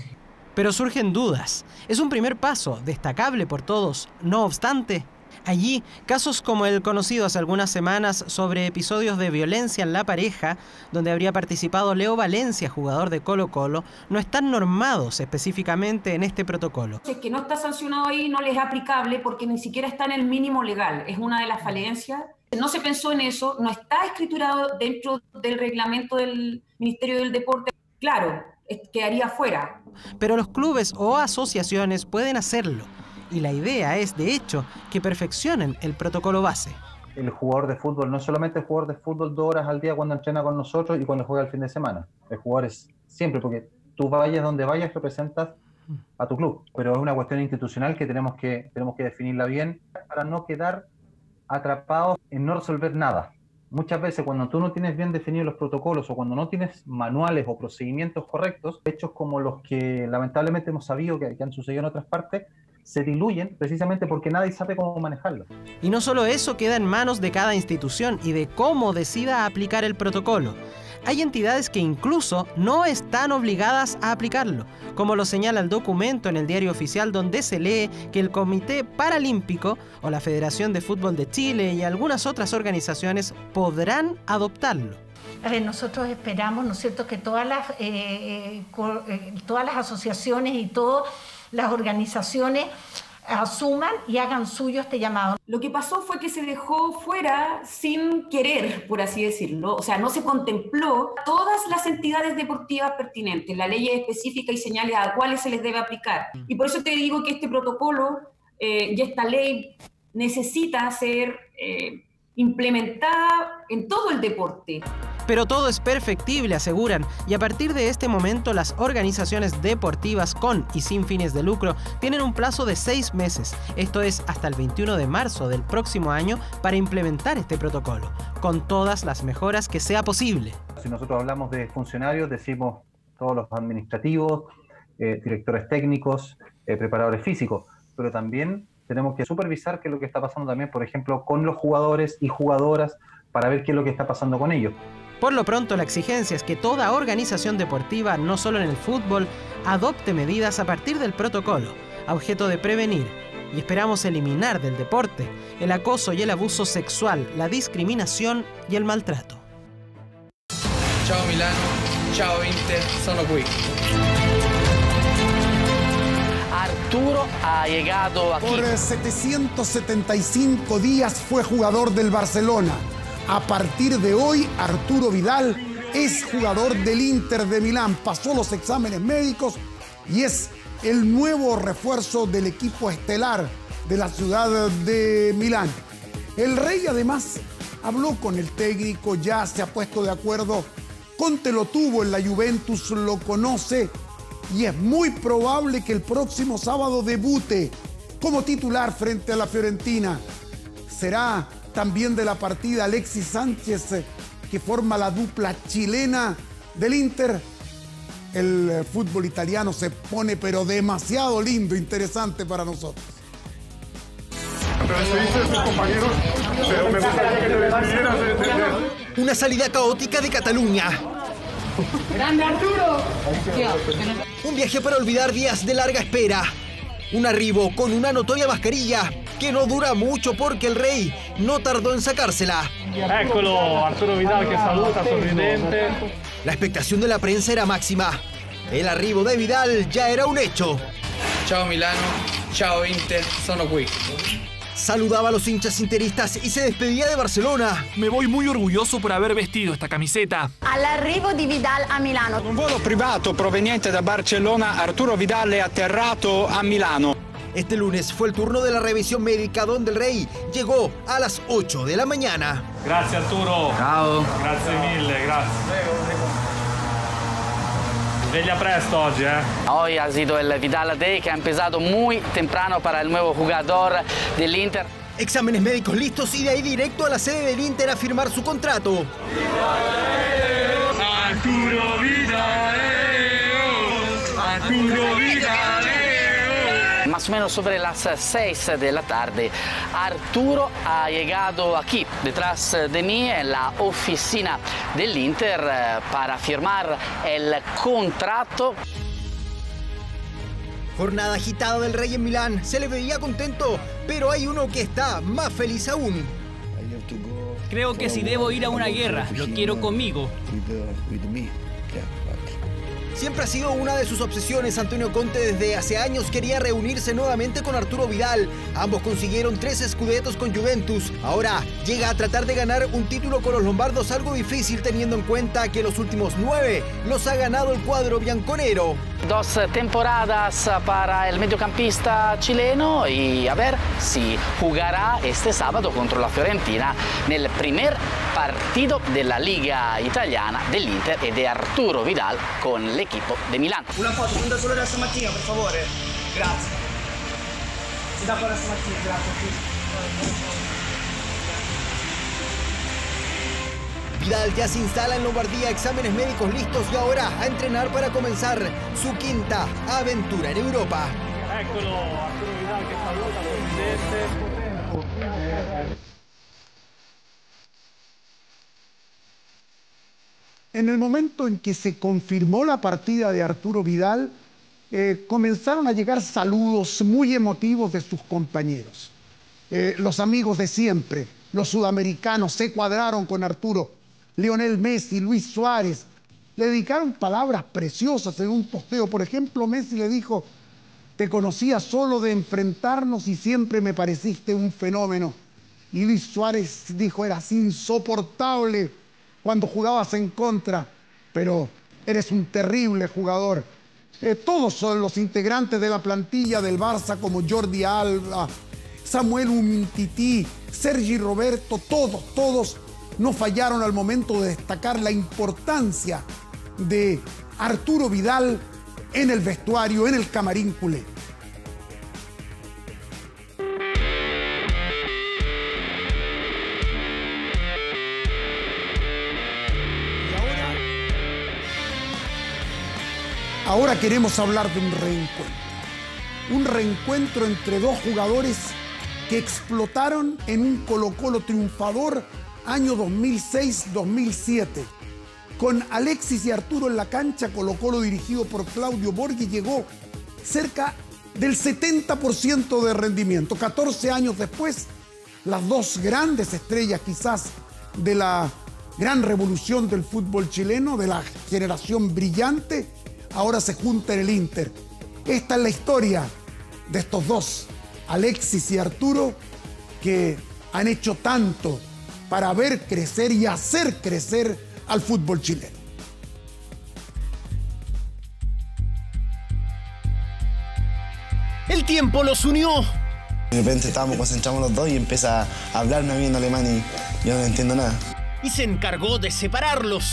Pero surgen dudas. Es un primer paso, destacable por todos. No obstante, Allí, casos como el conocido hace algunas semanas sobre episodios de violencia en la pareja, donde habría participado Leo Valencia, jugador de Colo-Colo, no están normados específicamente en este protocolo. Es que no está sancionado ahí, no les es aplicable porque ni siquiera está en el mínimo legal. Es una de las falencias. No se pensó en eso, no está escriturado dentro del reglamento del Ministerio del Deporte. Claro, quedaría fuera. Pero los clubes o asociaciones pueden hacerlo. Y la idea es, de hecho, que perfeccionen el protocolo base. El jugador de fútbol no es solamente el jugador de fútbol 2 horas al día cuando entrena con nosotros y cuando juega el fin de semana. El jugador es siempre, porque tú vayas donde vayas, representas a tu club. Pero es una cuestión institucional que tenemos que definirla bien para no quedar atrapados en no resolver nada. Muchas veces cuando tú no tienes bien definidos los protocolos o cuando no tienes manuales o procedimientos correctos, hechos como los que lamentablemente hemos sabido que han sucedido en otras partes, se diluyen precisamente porque nadie sabe cómo manejarlo. Y no solo eso queda en manos de cada institución y de cómo decida aplicar el protocolo. Hay entidades que incluso no están obligadas a aplicarlo, como lo señala el documento en el Diario Oficial, donde se lee que el Comité Paralímpico o la Federación de Fútbol de Chile y algunas otras organizaciones podrán adoptarlo. A ver, nosotros esperamos, ¿no es cierto?, que todas las asociaciones y todas las organizaciones asuman y hagan suyo este llamado. Lo que pasó fue que se dejó fuera sin querer, por así decirlo. O sea, no se contempló todas las entidades deportivas pertinentes, la ley específica y señales a cuáles se les debe aplicar. Y por eso te digo que este protocolo y esta ley necesita ser implementada en todo el deporte. Pero todo es perfectible, aseguran, y a partir de este momento las organizaciones deportivas con y sin fines de lucro tienen un plazo de 6 meses, esto es hasta el 21 de marzo del próximo año, para implementar este protocolo, con todas las mejoras que sea posible. Si nosotros hablamos de funcionarios, decimos todos los administrativos, directores técnicos, preparadores físicos, pero también tenemos que supervisar qué es lo que está pasando también, por ejemplo, con los jugadores y jugadoras, para ver qué es lo que está pasando con ellos. Por lo pronto, la exigencia es que toda organización deportiva, no solo en el fútbol, adopte medidas a partir del protocolo, a objeto de prevenir, y esperamos eliminar del deporte el acoso y el abuso sexual, la discriminación y el maltrato. Ciao Milano, ciao Inter, sono qui. Arturo ha llegado aquí. Por 775 días fue jugador del Barcelona. A partir de hoy, Arturo Vidal es jugador del Inter de Milán. Pasó los exámenes médicos y es el nuevo refuerzo del equipo estelar de la ciudad de Milán. El Rey además habló con el técnico, ya se ha puesto de acuerdo. Conte lo tuvo en la Juventus, lo conoce y es muy probable que el próximo sábado debute como titular frente a la Fiorentina. Será también de la partida Alexis Sánchez, que forma la dupla chilena del Inter. El fútbol italiano se pone pero demasiado lindo, interesante para nosotros. Una salida caótica de Cataluña. ¡Grande Arturo! Un viaje para olvidar días de larga espera. Un arribo con una notoria mascarilla que no dura mucho porque el Rey no tardó en sacársela. Eccolo, Arturo Vidal que saluda sorridente. La expectación de la prensa era máxima. El arribo de Vidal ya era un hecho. Ciao Milano, ciao Inter, sono qui. Saludaba a los hinchas interistas y se despedía de Barcelona. Me voy muy orgulloso por haber vestido esta camiseta. All'arrivo di Vidal a Milano. Con un volo privato proveniente da Barcellona, Arturo Vidal è atterrato a Milano. Este lunes fue el turno de la revisión médica donde el Rey llegó a las 8 de la mañana. Gracias Arturo. Ciao. Grazie mille, grazie. Sveglia presto oggi, Hoy ha sido el Vidal Day que ha empezado muy temprano para el nuevo jugador del Inter. Exámenes médicos listos y de ahí directo a la sede del Inter a firmar su contrato. Arturo Vidal, Arturo Vidal. Más o menos sobre las 6 de la tarde, Arturo ha llegado aquí, detrás de mí, en la oficina del Inter para firmar el contrato. Jornada agitada del Rey en Milán, se le veía contento, pero hay uno que está más feliz aún. Creo que si debo ir a una guerra, lo quiero conmigo. Siempre ha sido una de sus obsesiones. Antonio Conte desde hace años quería reunirse nuevamente con Arturo Vidal. Ambos consiguieron 3 scudettos con Juventus. Ahora llega a tratar de ganar un título con los lombardos, algo difícil teniendo en cuenta que los últimos 9 los ha ganado el cuadro bianconero. 2 temporadas para el mediocampista chileno y a ver si jugará este sábado contra la Fiorentina nel primer partido de la Liga Italiana dell'Inter e de Arturo Vidal con l'equipo de Milán. Una foto, un solo da stamattina, per favore. Grazie. Si da para stamattina, grazie. Vidal ya se instala en Lombardía, exámenes médicos listos y ahora a entrenar para comenzar su quinta aventura en Europa. Eccolo, Arturo Vidal che saluta il presidente. En el momento en que se confirmó la partida de Arturo Vidal, comenzaron a llegar saludos muy emotivos de sus compañeros. Los amigos de siempre, los sudamericanos, se cuadraron con Arturo. Lionel Messi, Luis Suárez, le dedicaron palabras preciosas en un posteo. Por ejemplo, Messi le dijo: te conocía solo de enfrentarnos y siempre me pareciste un fenómeno. Y Luis Suárez dijo: eras insoportable cuando jugabas en contra, pero eres un terrible jugador. Todos son los integrantes de la plantilla del Barça, como Jordi Alba, Samuel Umtiti, Sergi Roberto, todos no fallaron al momento de destacar la importancia de Arturo Vidal en el vestuario, en el camarín culé. Ahora queremos hablar de un reencuentro. Un reencuentro entre dos jugadores que explotaron en un Colo-Colo triunfador año 2006-2007. Con Alexis y Arturo en la cancha, Colo-Colo dirigido por Claudio Borghi llegó cerca del 70% de rendimiento. 14 años después, las dos grandes estrellas quizás de la gran revolución del fútbol chileno, de la generación brillante, ahora se junta en el Inter. Esta es la historia de estos dos, Alexis y Arturo, que han hecho tanto para ver crecer y hacer crecer al fútbol chileno. El tiempo los unió. De repente estábamos concentrados los dos y empieza a hablarme a mí en alemán y yo no entiendo nada. Y se encargó de separarlos.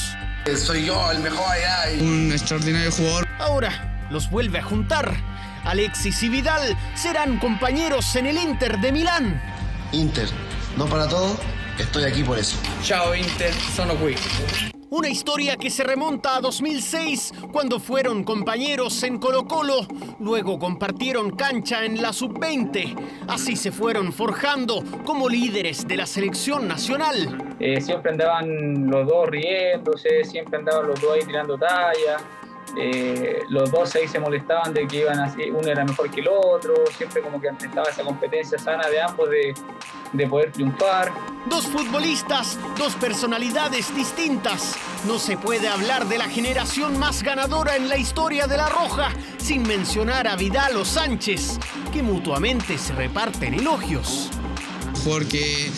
Soy yo el mejor allá. Un extraordinario jugador. Ahora los vuelve a juntar. Alexis y Vidal serán compañeros en el Inter de Milán. Inter, no para todo, estoy aquí por eso. Ciao Inter, sono qui. Una historia que se remonta a 2006, cuando fueron compañeros en Colo-Colo. Luego compartieron cancha en la Sub-20. Así se fueron forjando como líderes de la selección nacional. Siempre andaban los dos riéndose, siempre andaban los dos ahí tirando talla. Los dos ahí se molestaban de que iban así, uno era mejor que el otro, siempre como que estaba esa competencia sana de ambos de poder triunfar. Dos futbolistas, dos personalidades distintas. No se puede hablar de la generación más ganadora en la historia de La Roja sin mencionar a Vidal o Sánchez, que mutuamente se reparten elogios. Un jugador que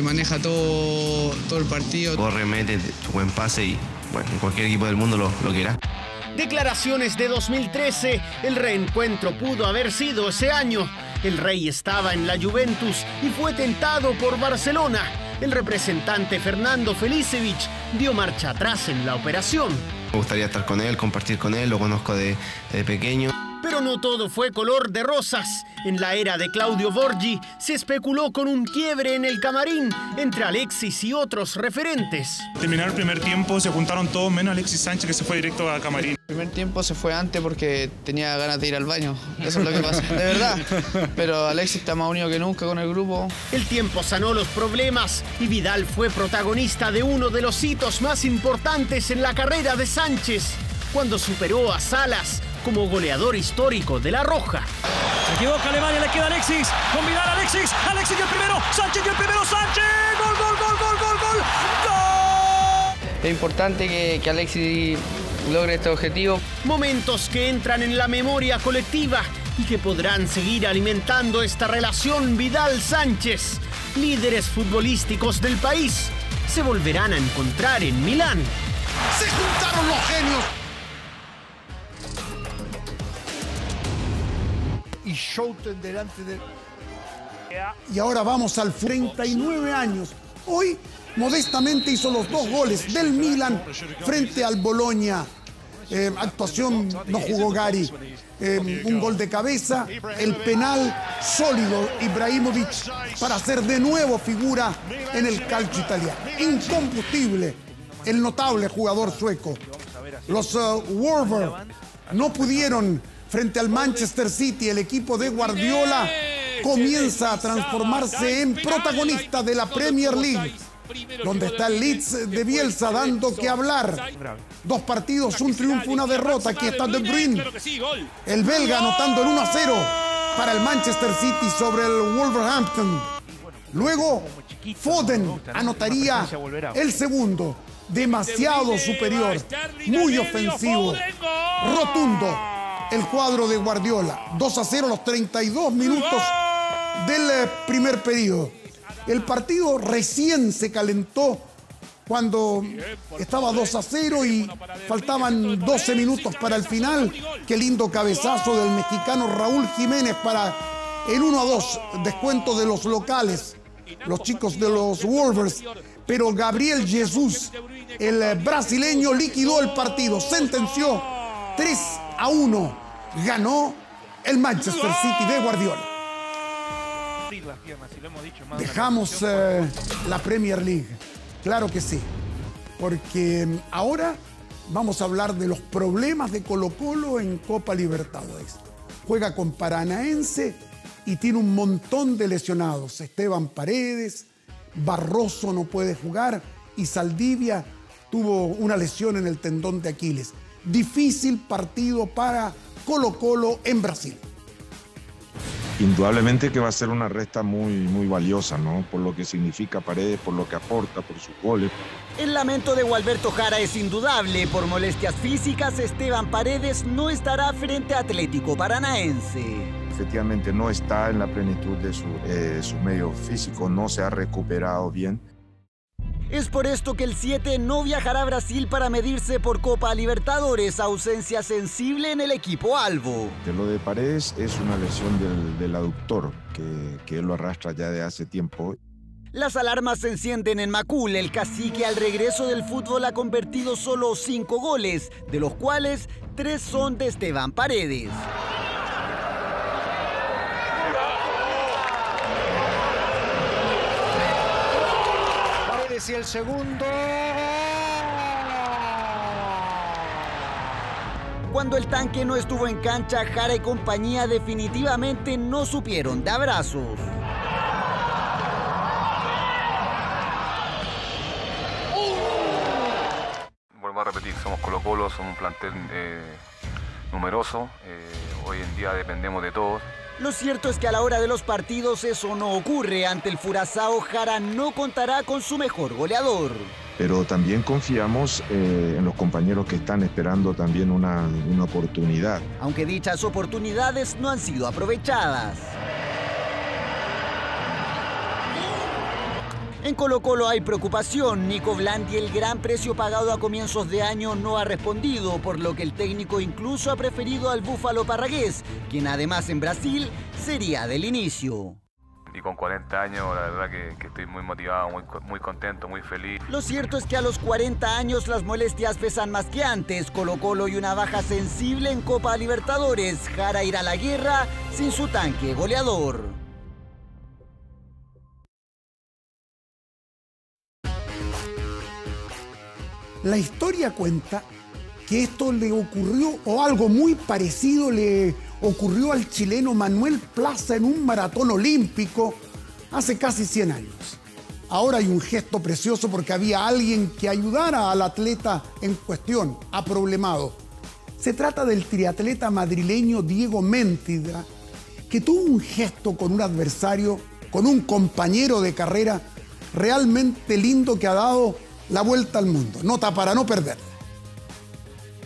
maneja todo el partido. Corre, mete su buen pase y bueno, en cualquier equipo del mundo lo quiera. Declaraciones de 2013, el reencuentro pudo haber sido ese año. El Rey estaba en la Juventus y fue tentado por Barcelona. El representante Fernando Felicevich dio marcha atrás en la operación. Me gustaría estar con él, compartir con él, lo conozco de pequeño. Pero no todo fue color de rosas. En la era de Claudio Borghi se especuló con un quiebre en el camarín entre Alexis y otros referentes. Terminaron el primer tiempo, se juntaron todos menos Alexis Sánchez, que se fue directo a camarín. El primer tiempo se fue antes porque tenía ganas de ir al baño. Eso es lo que pasa, de verdad. Pero Alexis está más unido que nunca con el grupo. El tiempo sanó los problemas y Vidal fue protagonista de uno de los hitos más importantes en la carrera de Sánchez, cuando superó a Salas como goleador histórico de la Roja. Se equivoca Alemania, le queda Alexis. Con Vidal, Alexis. Alexis y el primero. Sánchez y el primero. Sánchez. Gol, gol, gol, gol, gol, gol. ¡Gol! Es importante que Alexis logre este objetivo. Momentos que entran en la memoria colectiva y que podrán seguir alimentando esta relación Vidal-Sánchez. Líderes futbolísticos del país se volverán a encontrar en Milán. ¡Se juntaron los genios! Y Schouten delante de... Y ahora vamos al 39 años. Hoy, modestamente, hizo los 2 goles del Milan frente al Bologna. Actuación, no jugó Gary. Un gol de cabeza, el penal sólido Ibrahimovic para ser de nuevo figura en el calcio italiano. Incombustible, el notable jugador sueco. Los Wolverhampton no pudieron frente al Manchester City. El equipo de Guardiola comienza a transformarse en protagonista de la Premier League, donde está el Leeds de Bielsa dando que hablar. 2 partidos, un triunfo, una derrota. Aquí está De Bruyne, el belga, anotando el 1-0 para el Manchester City sobre el Wolverhampton. Luego Foden anotaría el segundo, demasiado superior, muy ofensivo, rotundo el cuadro de Guardiola. 2-0 los 32 minutos del primer periodo. El partido recién se calentó cuando estaba 2-0 y faltaban 12 minutos para el final. Qué lindo cabezazo del mexicano Raúl Jiménez para el 1-2, descuento de los locales, los chicos de los Wolves. Pero Gabriel Jesús, el brasileño, liquidó el partido, sentenció 3-1. Ganó el Manchester City de Guardiola. Dejamos la Premier League, claro que sí, porque ahora vamos a hablar de los problemas de Colo-Colo en Copa Libertadores. Juega con Paranaense y tiene un montón de lesionados. Esteban Paredes, Barroso no puede jugar y Saldivia tuvo una lesión en el tendón de Aquiles. Difícil partido para Colo-Colo en Brasil. Indudablemente que va a ser una resta muy valiosa, ¿no? Por lo que significa Paredes, por lo que aporta, por sus goles. El lamento de Gualberto Jara es indudable. Por molestias físicas, Esteban Paredes no estará frente a Atlético Paranaense. Efectivamente no está en la plenitud de su medio físico, no se ha recuperado bien. Es por esto que el 7 no viajará a Brasil para medirse por Copa Libertadores, ausencia sensible en el equipo albo. Lo de Paredes es una lesión del aductor que él lo arrastra ya de hace tiempo. Las alarmas se encienden en Macul. El cacique al regreso del fútbol ha convertido solo 5 goles, de los cuales 3 son de Esteban Paredes. Y el segundo. Cuando el tanque no estuvo en cancha, Jara y compañía definitivamente no supieron de abrazos. Vuelvo a repetir, somos Colo-Colo, somos un plantel numeroso. Hoy en día dependemos de todos. Lo cierto es que a la hora de los partidos eso no ocurre. Ante el Curazao, Jara no contará con su mejor goleador. Pero también confiamos en los compañeros que están esperando también una oportunidad. Aunque dichas oportunidades no han sido aprovechadas. En Colo-Colo hay preocupación. Nico Blandi, el gran precio pagado a comienzos de año, no ha respondido, por lo que el técnico incluso ha preferido al Búfalo Parragués, quien además en Brasil sería del inicio. Y con 40 años, la verdad que estoy muy motivado, muy contento, muy feliz. Lo cierto es que a los 40 años las molestias pesan más que antes. Colo-Colo y una baja sensible en Copa Libertadores. Jara irá a la guerra sin su tanque goleador. La historia cuenta que esto le ocurrió, o algo muy parecido le ocurrió al chileno Manuel Plaza en un maratón olímpico hace casi 100 años. Ahora hay un gesto precioso porque había alguien que ayudara al atleta en cuestión, aproblemado. Se trata del triatleta madrileño Diego Méntrida, que tuvo un gesto con un adversario, con un compañero de carrera realmente lindo que ha dado la vuelta al mundo. Nota para no perder.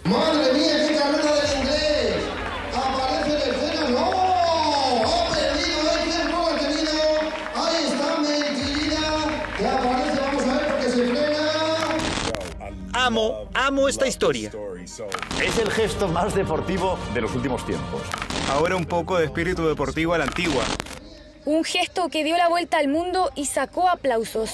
¡Madre mía, qué carrera del inglés! ¡Aparece en escena! ¡No! ¡Ha perdido! ¡Hay tiempo! ¡Ha tenido! ¡Ahí está Méntrida! ¡Que aparece! Vamos a ver porque se frena. Amo esta historia. Es el gesto más deportivo de los últimos tiempos. Ahora un poco de espíritu deportivo a la antigua. Un gesto que dio la vuelta al mundo y sacó aplausos.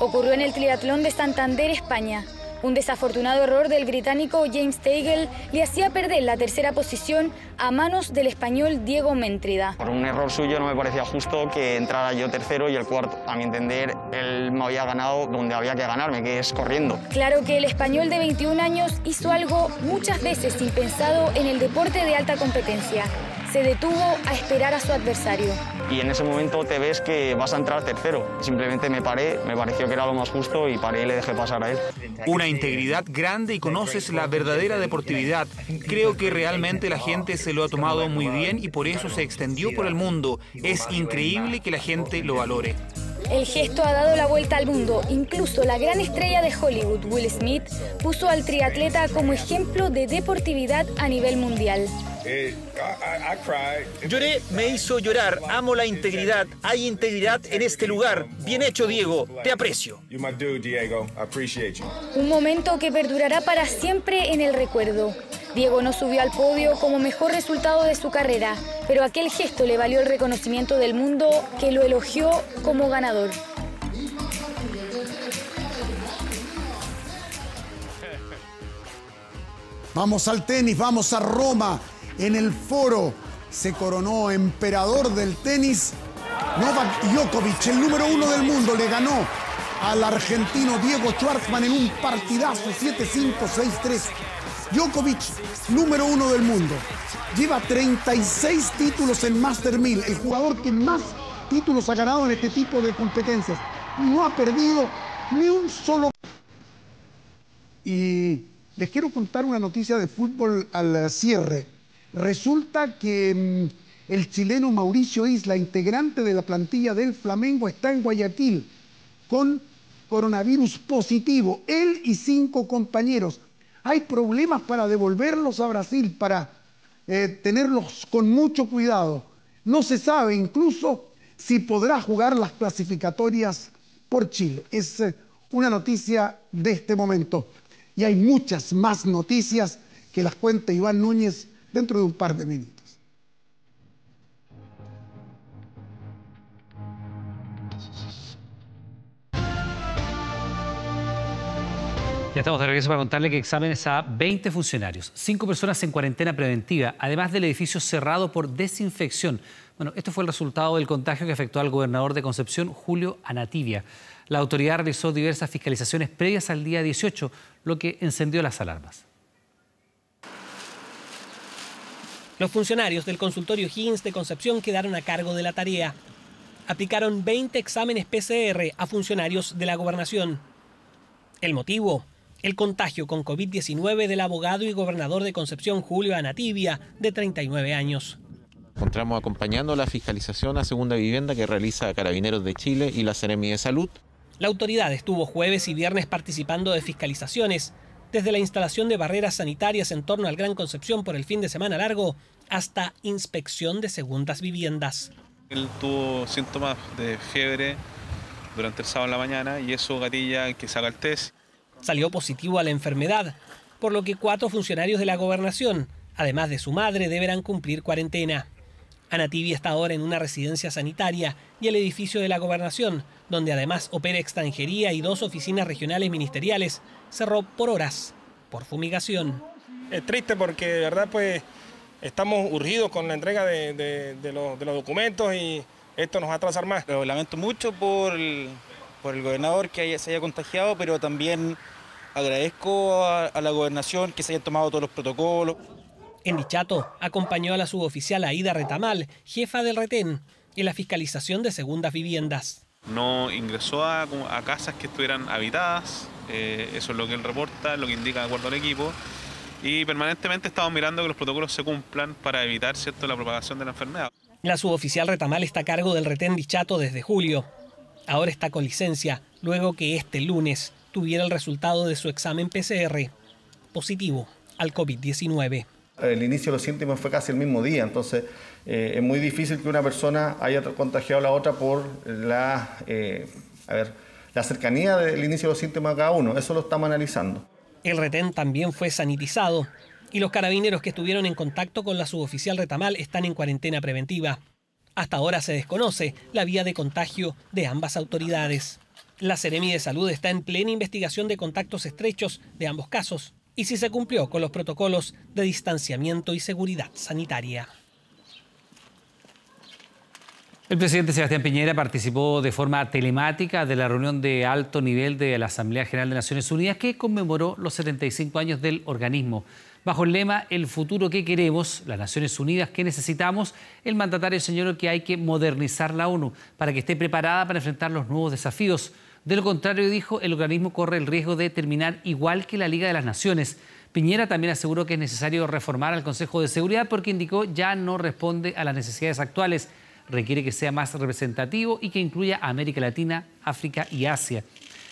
Ocurrió en el triatlón de Santander, España. Un desafortunado error del británico James Teagle le hacía perder la tercera posición a manos del español Diego Méntrida. Por un error suyo no me parecía justo que entrara yo tercero y el cuarto. A mi entender, él me había ganado donde había que ganarme, que es corriendo. Claro que el español de 21 años hizo algo muchas veces impensado en el deporte de alta competencia. Se detuvo a esperar a su adversario. Y en ese momento te ves que vas a entrar tercero. Simplemente me paré, me pareció que era lo más justo y paré y le dejé pasar a él. Una integridad grande y conoces la verdadera deportividad. Creo que realmente la gente se lo ha tomado muy bien y por eso se extendió por el mundo. Es increíble que la gente lo valore. El gesto ha dado la vuelta al mundo. Incluso la gran estrella de Hollywood, Will Smith, puso al triatleta como ejemplo de deportividad a nivel mundial. Lloré, me hizo llorar. Amo la integridad. Hay integridad en este lugar. Bien hecho, Diego. Te aprecio. Un momento que perdurará para siempre en el recuerdo. Diego no subió al podio como mejor resultado de su carrera, pero aquel gesto le valió el reconocimiento del mundo, que lo elogió como ganador. Vamos al tenis, vamos a Roma. En el foro se coronó emperador del tenis. Novak Djokovic, el número 1 del mundo, le ganó al argentino Diego Schwartzman en un partidazo 7-5, 6-3. Djokovic, número 1 del mundo. Lleva 36 títulos en Master 1000. El jugador que más títulos ha ganado en este tipo de competencias. No ha perdido ni un solo. Y les quiero contar una noticia de fútbol al cierre. Resulta que el chileno Mauricio Isla, integrante de la plantilla del Flamengo, está en Guayaquil con coronavirus positivo. Él y 5 compañeros. Hay problemas para devolverlos a Brasil, para tenerlos con mucho cuidado. No se sabe incluso si podrá jugar las clasificatorias por Chile. Es una noticia de este momento. Y hay muchas más noticias que las cuenta Iván Núñez dentro de un par de minutos. Ya estamos de regreso para contarle que exámenes a 20 funcionarios, 5 personas en cuarentena preventiva, además del edificio cerrado por desinfección. Bueno, esto fue el resultado del contagio que afectó al gobernador de Concepción, Julio Anativia. La autoridad realizó diversas fiscalizaciones previas al día 18, lo que encendió las alarmas. Los funcionarios del consultorio Higgins de Concepción quedaron a cargo de la tarea. Aplicaron 20 exámenes PCR a funcionarios de la gobernación. El motivo: el contagio con COVID-19 del abogado y gobernador de Concepción, Julio Anativia, de 39 años. Encontramos acompañando la fiscalización a segunda vivienda que realiza Carabineros de Chile y la Seremi de Salud. La autoridad estuvo jueves y viernes participando de fiscalizaciones, desde la instalación de barreras sanitarias en torno al Gran Concepción por el fin de semana largo, hasta inspección de segundas viviendas. Él tuvo síntomas de fiebre durante el sábado en la mañana y eso gatilla que se haga el test. Salió positivo a la enfermedad, por lo que 4 funcionarios de la gobernación, además de su madre, deberán cumplir cuarentena. Anativia está ahora en una residencia sanitaria y el edificio de la gobernación, donde además opera extranjería y 2 oficinas regionales ministeriales, cerró por horas por fumigación. Es triste porque de verdad pues estamos urgidos con la entrega de los documentos y esto nos va a atrasar más. Lo lamento mucho por el gobernador que se haya contagiado, pero también agradezco a la gobernación que se hayan tomado todos los protocolos. En Dichato acompañó a la suboficial Aida Retamal, jefa del retén, en la fiscalización de segundas viviendas. No ingresó a casas que estuvieran habitadas, eso es lo que él reporta, lo que indica de acuerdo al equipo, y permanentemente estamos mirando que los protocolos se cumplan para evitar, ¿cierto?, la propagación de la enfermedad. La suboficial Retamal está a cargo del retén Dichato desde julio. Ahora está con licencia, luego que este lunes tuviera el resultado de su examen PCR positivo al COVID-19. El inicio de los síntomas fue casi el mismo día, entonces es muy difícil que una persona haya contagiado a la otra por la cercanía del inicio de los síntomas a cada uno. Eso lo estamos analizando. El retén también fue sanitizado y los carabineros que estuvieron en contacto con la suboficial Retamal están en cuarentena preventiva. Hasta ahora se desconoce la vía de contagio de ambas autoridades. La Seremi de Salud está en plena investigación de contactos estrechos de ambos casos y si se cumplió con los protocolos de distanciamiento y seguridad sanitaria. El presidente Sebastián Piñera participó de forma telemática de la reunión de alto nivel de la Asamblea General de Naciones Unidas que conmemoró los 75 años del organismo. Bajo el lema "El futuro que queremos, las Naciones Unidas que necesitamos", el mandatario señaló que hay que modernizar la ONU para que esté preparada para enfrentar los nuevos desafíos. De lo contrario, dijo, el organismo corre el riesgo de terminar igual que la Liga de las Naciones. Piñera también aseguró que es necesario reformar al Consejo de Seguridad porque indicó ya no responde a las necesidades actuales. Requiere que sea más representativo y que incluya a América Latina, África y Asia.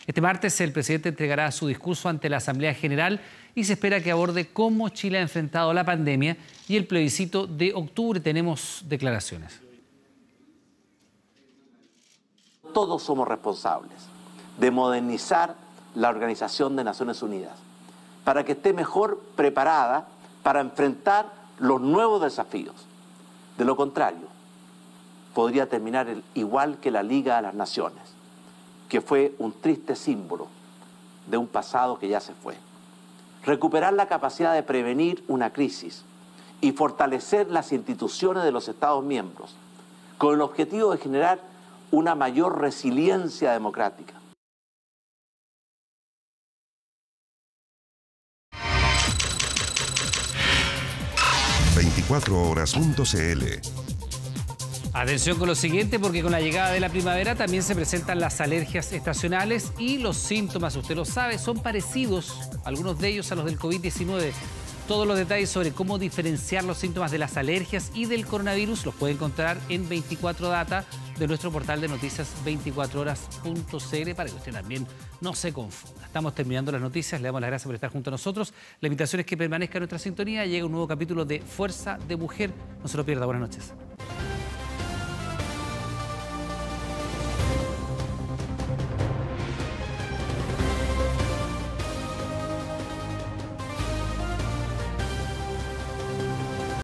Este martes el presidente entregará su discurso ante la Asamblea General y se espera que aborde cómo Chile ha enfrentado la pandemia y el plebiscito de octubre. Tenemos declaraciones. Todos somos responsables de modernizar la Organización de Naciones Unidas para que esté mejor preparada para enfrentar los nuevos desafíos. De lo contrario, podría terminar igual que la Liga de las Naciones, que fue un triste símbolo de un pasado que ya se fue. Recuperar la capacidad de prevenir una crisis y fortalecer las instituciones de los Estados miembros con el objetivo de generar una mayor resiliencia democrática. 24horas.cl. Atención con lo siguiente, porque con la llegada de la primavera también se presentan las alergias estacionales y los síntomas, usted lo sabe, son parecidos, algunos de ellos, a los del COVID-19. Todos los detalles sobre cómo diferenciar los síntomas de las alergias y del coronavirus los puede encontrar en 24 Data de nuestro portal de noticias 24horas.cl para que usted también no se confunda. Estamos terminando las noticias, le damos las gracias por estar junto a nosotros. La invitación es que permanezca en nuestra sintonía, llega un nuevo capítulo de Fuerza de Mujer. No se lo pierda, buenas noches.